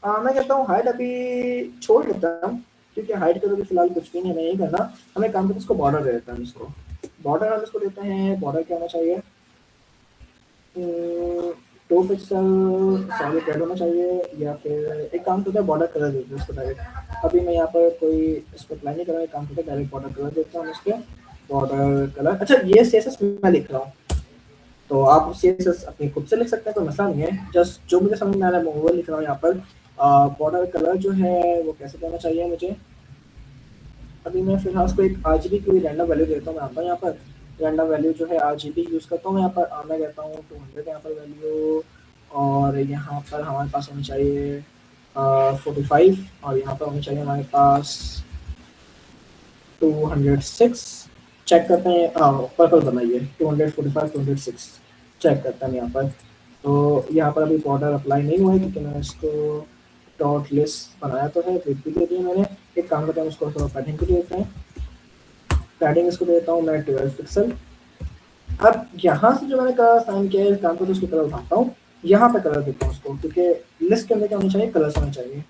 मैं कहता हूँ हाइट अभी छोड़ देता हूँ, क्योंकि हाइट का तो फिलहाल कुछ भी नहीं, हमें नहीं करना। हमें काम करते इसको बॉर्डर दे देते हैं, इसको बॉर्डर हम इसको देते हैं, बॉर्डर क्या होना चाहिए, 2 पिक्सल सॉलिड रेड होना चाहिए, या फिर एक काम करते हैं बॉर्डर कलर देते हैं इसको डायरेक्ट। अभी मैं यहाँ पर कोई इसको अप्लाई नहीं कर रहा, एक काम करते हैं डायरेक्ट बॉर्डर कलर देता हूँ इस पर, बॉर्डर कलर। अच्छा, ये CSS मैं लिख रहा हूँ, तो आप CSS अपनी खुद से लिख सकते हैं, कोई मसला नहीं है, जस्ट जो मुझे समझ में आ रहा है मैं वो लिख रहा हूँ यहाँ पर। बॉर्डर कलर जो है वो कैसे देना चाहिए मुझे, अभी मैं फिलहाल उसको एक RGB की रैंडम वैल्यू देता हूँ, मैं आता हूँ यहाँ पर रैंडम वैल्यू जो है RGB यूज़ करता हूँ मैं यहाँ पर। मैं कहता हूँ 200 यहाँ पर वैल्यू, और यहाँ पर हमारे पास होनी चाहिए 45, और यहाँ पर होनी चाहिए हमारे पास 206। चेक करते हैं, पर्पल बनाइए 245 206, चेक करते हैं यहाँ पर। तो यहाँ पर अभी बॉर्डर अप्लाई नहीं हुआ है, क्योंकि मैंने इसको डॉट लिस्ट बनाया तो है, विड्थ भी दे दिया मैंने। एक काम करते हैं, उसको थोड़ा पैडिंग भी देते हैं, पैडिंग इसको देता हूँ मैं 12 पिक्सल। अब यहाँ से जो मैंने कलर साइन किया है, काम को तो उसको कलर उठाता हूँ, यहाँ पे कलर देता हूँ उसको, क्योंकि लिस्ट के अंदर क्या होना चाहिए, कलर्स होना चाहिए।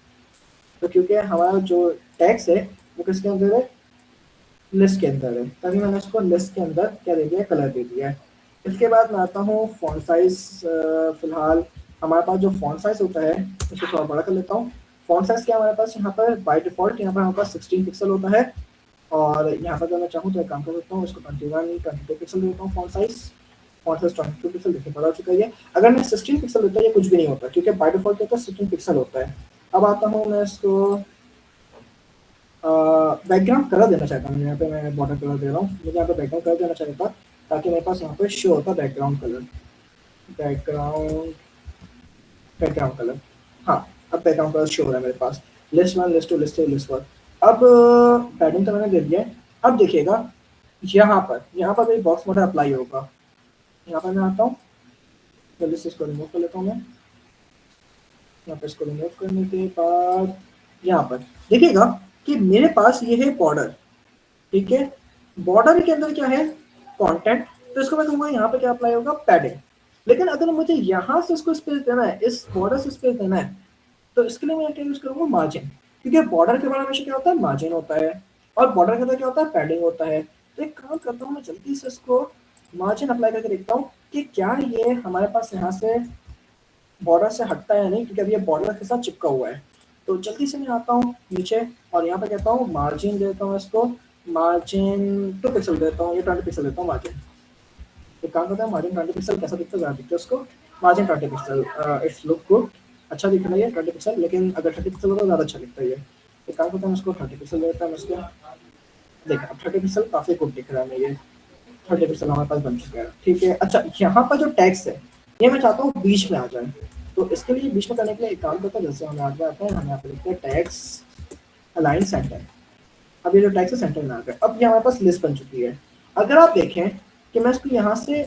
तो क्योंकि हमारा जो टैक्स है वो किसके अंदर है, लिस्ट के अंदर है, तभी मैंने उसको लिस्ट के अंदर क्या दे दिया, कलर दे दिया है। इसके बाद मैं आता हूँ फॉन्ट साइज। फिलहाल हमारे पास जो फॉन्ट साइज होता है उसको थोड़ा बड़ा कर लेता हूँ। फॉन्ट साइज क्या हमारे पास यहाँ पर बाय डिफॉल्ट यहाँ पर हमारे पास 16 पिक्सल होता है, और यहाँ पर अगर मैं चाहूँ तो एक काम कर सकता हूँ, इसको 22 पिक्सल देता हूँ font size. Font size 22 pixel देखिए बड़ा हो चुका है। अगर मैं 16 पिक्सल देता ये कुछ भी नहीं होता, क्योंकि बाय डिफॉल्ट क्या होता है 16 पिक्सल होता है। अब आता हूँ मैं इसको बैकग्राउंड कलर देना चाहता हूँ, यहाँ पे मैं बॉर्डर कलर दे रहा हूँ, मुझे यहाँ पे बैकग्राउंड कलर देना चाहता, ताकि मेरे पास यहाँ पे शो होता background colour, background background colour. हाँ, अब बैकग्राउंड कलर शो हो रहा है मेरे पास, लिस्ट 1 लिस्ट 2 लिस्ट 3 लिस्ट 1। अब पैडिंग तो मैंने दे दिया है। अब देखिएगा यहाँ पर भी बॉक्स मोटर अप्लाई होगा। यहाँ पर मैं आता हूँ, जल्दी से इसको रिमूव कर लेता हूँ मैं। यहाँ पर इसको रिमूव करने के बाद यहाँ पर देखिएगा कि मेरे पास ये है बॉर्डर, ठीक है। बॉर्डर के अंदर क्या है, कंटेंट, तो इसको मैं कहूँगा यहाँ पे क्या अप्लाई होगा, पैडिंग। लेकिन अगर मुझे यहाँ से इसको स्पेस देना है, इस बॉर्डर से स्पेस देना है, तो इसके लिए मैं क्या यूज करूँगा, मार्जिन, क्योंकि बॉर्डर के बाद हमेशा क्या होता है, मार्जिन होता है, और बॉर्डर के अंदर क्या होता है, पैडिंग होता है। तो एक काम करता हूँ मैं, जल्दी से इसको मार्जिन अप्लाई करके देखता हूँ कि क्या ये हमारे पास यहाँ से बॉर्डर से हटता है या नहीं, क्योंकि अभी ये बॉर्डर के साथ चिपका हुआ है। तो जल्दी से मैं आता हूँ नीचे, और यहाँ पे कहता हूँ मार्जिन देता हूँ इसको, मार्जिन 2 पिक्सल देता हूँ, ये 20 पिक्सल देता हूँ मार्जिन। एक काम करता है, मार्जिन 20 पिक्सल कैसा दिखता है, ज़्यादा दिखता है उसको, margin 20 pixel, it's look good, अच्छा दिख रहा है ये 20 पिक्सल, लेकिन अगर 30 पिक्सल होता तो ज़्यादा अच्छा दिखता है ये। एक काम करता हूँ, उसको 30 पिक्सल देता हूँ इसको, देखा अब 30 पिक्सल काफ़ी गुड दिख रहा है ये, 30 पिक्सल हमारे पास बन चुका है, ठीक है। अच्छा, यहाँ पर जो टैक्स है ये मैं चाहता हूँ बीच में आ जाए, तो इसके लिए बीच में करने के लिए एक काम करता है, जैसे हम आगे आते हैं, हम यहाँ पे लिखते हैं टैक्स अलाइन सेंटर। अब ये जो टैक्स है सेंटर में आ गया। अब ये हमारे पास लिस्ट बन चुकी है। अगर आप देखें कि मैं इसको यहाँ से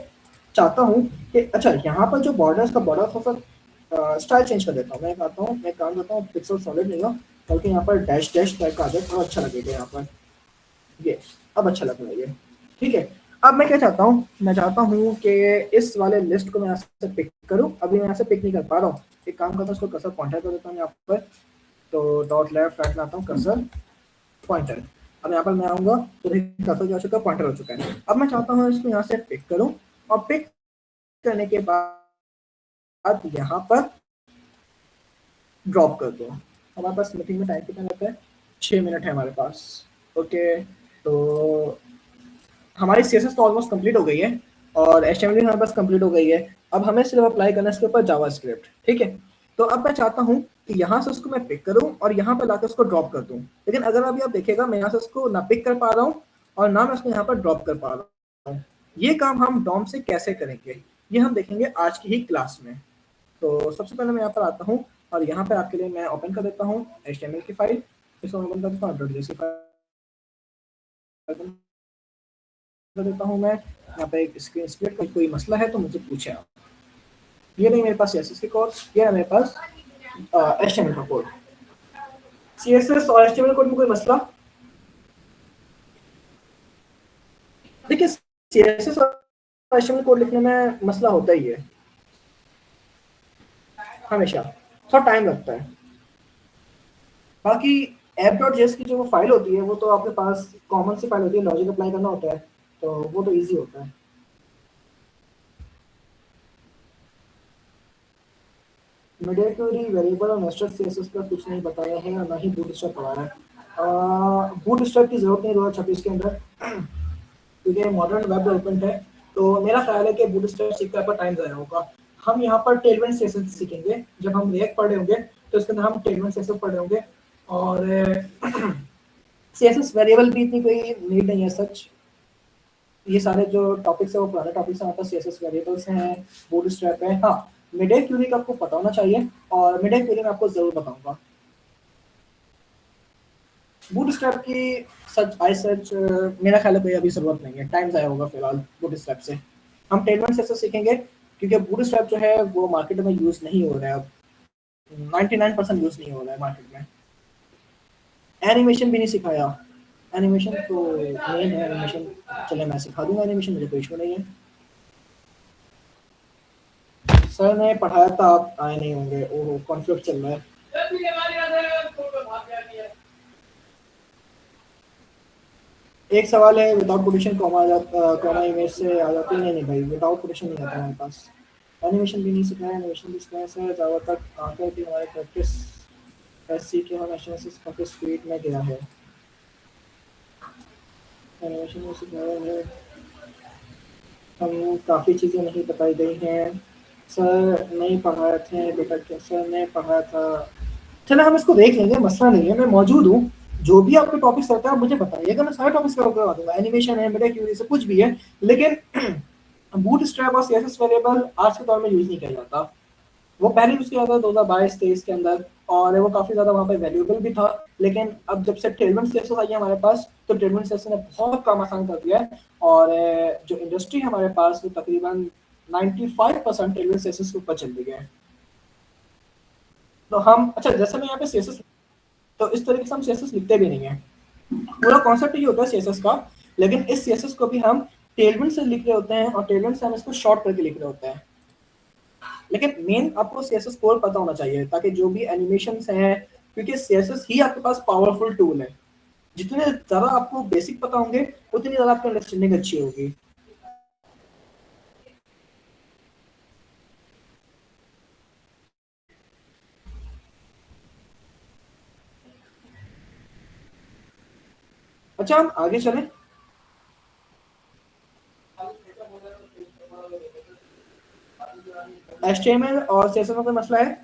चाहता हूँ कि अच्छा यहाँ पर जो बॉर्डर का बॉर्डर थोड़ा सा स्टाइल चेंज कर देता हूँ, मैं आता हूँ, मैं काम करता हूँ पिक्सल सॉलिड नहीं हो, बल्कि यहाँ पर डैश डैश टाइप का आ जाए, थोड़ा अच्छा लगेगा यहाँ पर, ये अब अच्छा लग रहा है ये, ठीक है। अब मैं क्या चाहता हूँ, मैं चाहता हूँ कि इस वाले लिस्ट को मैं यहाँ से पिक करूँ, अभी मैं यहाँ से पिक नहीं कर पा रहा हूँ, एक काम करता हूँ, इसको कर्सर पॉइंटर कर देता हूँ यहाँ पर, तो डॉट लेफ्ट राइट में आता हूँ, कर्सर पॉइंटर। अब यहाँ पर मैं आऊँगा तो देखिए कर्सर जो हो चुका है, पॉइंटर हो चुका है। अब मैं चाहता हूँ इसको यहाँ से पिक करूँ, और पिक करने के बाद यहाँ पर ड्रॉप कर दो। हमारे पास मीटिंग में टाइम कितना लगता है, 6 मिनट है हमारे पास, ओके। तो हमारी CSS तो ऑलमोस्ट कंप्लीट हो गई है, और HTML भी हमारे पास कंप्लीट हो गई है। अब हमें सिर्फ अप्लाई करना है इसके ऊपर जावास्क्रिप्ट, ठीक है। तो अब मैं चाहता हूँ कि यहाँ से उसको मैं पिक करूँ और यहाँ पर लाकर उसको ड्रॉप कर दूँ, लेकिन अगर अभी आप देखिएगा मैं यहाँ से उसको ना पिक कर पा रहा हूँ और ना मैं उसको यहाँ पर ड्रॉप कर पा रहा हूँ। ये काम हम डॉम से कैसे करेंगे, ये हम देखेंगे आज की ही क्लास में। तो सबसे पहले मैं यहाँ पर आता हूँ और यहाँ पे आपके लिए मैं ओपन कर देता हूँ HTML की फाइल, इसको मैं ओपन कर देता हूँ .js फाइल कर देता हूँ मैं। यहाँ पे एक स्क्रीन स्प्लिट का कोई मसला है तो मुझे पूछे आप। ये नहीं मेरे पास CSS की कोड, ये है मेरे पास HTML का कोड। CSS और HTML कोड में कोई मसला? देखिए CSS और HTML कोड लिखने में मसला होता ही है हमेशा, थोड़ा टाइम लगता है। बाकी app.js की जो वो फाइल होती है वो तो आपके पास कॉमन सी फाइल होती है, लॉजिक अप्लाई करना होता है तो वो तो इजी होता है। मीडिया क्वेरी वेरिएबल और नेस्टेड सीएसएस का कुछ नहीं बताया है और ना ही बूटस्ट्रैप पढ़ाया है। बूटस्ट्रैप की जरूरत नहीं 2026 के अंदर क्योंकि मॉडर्न वेब डेवलपमेंट है, तो मेरा ख्याल है कि बूटस्ट्रैप सीखकर आपका टाइम ज़ाया होगा। हम यहाँ पर टेलमेंट सीएसएस सीखेंगे, जब हम रिएक्ट पढ़ रहे होंगे तो इसके अंदर हम टेलमेंट सीएसएस पढ़ रहे होंगे और सीएसएस वेरिएबल भी इतनी कोई नीड नहीं है सच। ये सारे जो टॉपिक्स है वो पुराने टॉपिक्स हैं, हमारे पास सीएसएस वेरिएबल्स हैं, बूटस्ट्रैप है। हाँ, मिड क्यूरी का आपको पता होना चाहिए और मिड क्यूरी में आपको जरूर बताऊंगा। बूटस्ट्रैप की सच मेरा ख्याल है कोई अभी जरूरत नहीं है, टाइम ज़ाया होगा फिलहाल बूटस्ट्रैप से। हम टेलमेंट से सीखेंगे क्योंकि बूटस्ट्रैप जो है वो मार्केट में यूज नहीं हो रहा है अब, 99% यूज नहीं हो रहा है मार्केट में। एनिमेशन भी नहीं सिखाया, एनिमेशन तो मेन है, एनिमेशन चले मैं सिखा दूंगा, एनिमेशन मुझे कोई इशू नहीं है। सर ने पढ़ाया था, आप आए नहीं होंगे, ओहो कॉन्फ्लिक्ट चल रहा है। एक सवाल है विदाउट कोटेशन कॉमा आ जाता, कॉमा इमेज से आ जाती है। नहीं नहीं भाई, विदाउट कोटेशन नहीं आता हमारे पास। एनिमेशन भी नहीं सिखाया, एनिमेशन भी सिखाया सर, जावा तक आकर भी हमारे प्रैक्टिस एससी के हम एसएसएस काफी स्पीड में गया है। एनिमेशन में सिखाया है, हम काफ़ी चीज़ें नहीं बताई गई हैं सर, नहीं पढ़ाए थे बेटा के सर ने पढ़ाया था। चलो हम इसको देख लेंगे, मसला नहीं है, मैं मौजूद हूँ। जो भी आपके टॉपिक्स रहते हैं आप मुझे बताइएगा, मैं सारे टॉपिक्स कवर करवा दूंगा। एनिमेशन है, मेरा क्यूरी से कुछ भी है, लेकिन बूट स्ट्रैप और सीएसएस वेरिएबल आज के दौर में यूज नहीं किया जाता। वो पहले यूज किया था 2022-23 के अंदर और वो काफ़ी ज़्यादा वहाँ पे वैल्यूएबल भी था, लेकिन अब जब से टेलमेंट सीएसएस आई है हमारे पास तो टेलमेंट सीएसएस ने बहुत काम आसान कर दिया है और जो इंडस्ट्री हमारे पास वो तकरीबन 95% टेलमेंट सीएसएस के ऊपर चल रही है। तो हम अच्छा जैसे मैं यहाँ पे सीएसएस तो इस तरीके से हम सीएसएस लिखते भी नहीं है, पूरा कॉन्सेप्ट ये होता है सीएसएस का, लेकिन इस सीएसएस को भी हम टेलमेंट से लिख रहे होते हैं और टेलमेंट से हम इसको शॉर्ट करके लिख रहे होते हैं। लेकिन मेन आपको सीएसएस कोड पता होना चाहिए ताकि जो भी एनिमेशंस हैं, क्योंकि सीएसएस ही आपके पास पावरफुल टूल है। जितने ज़्यादा आपको बेसिक पता होंगे उतनी ज़्यादा आपकी अंडरस्टैंडिंग अच्छी होगी। अच्छा हम आगे चलें। HTML और CSS में कोई मसला है?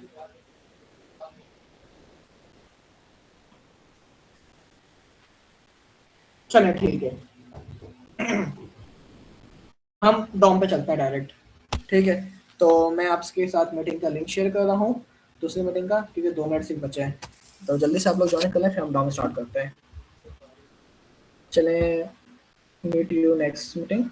चलें ठीक है, हम डॉम पे चलते हैं डायरेक्ट। ठीक है, तो मैं आपके साथ मीटिंग का लिंक शेयर कर रहा हूँ, दूसरी मीटिंग का, क्योंकि 2 मिनट सिर्फ बचे हैं, तो जल्दी से आप लोग ज्वाइन कर लें फिर हम डॉम स्टार्ट करते हैं। चलें, मीट यू नेक्स्ट मीटिंग।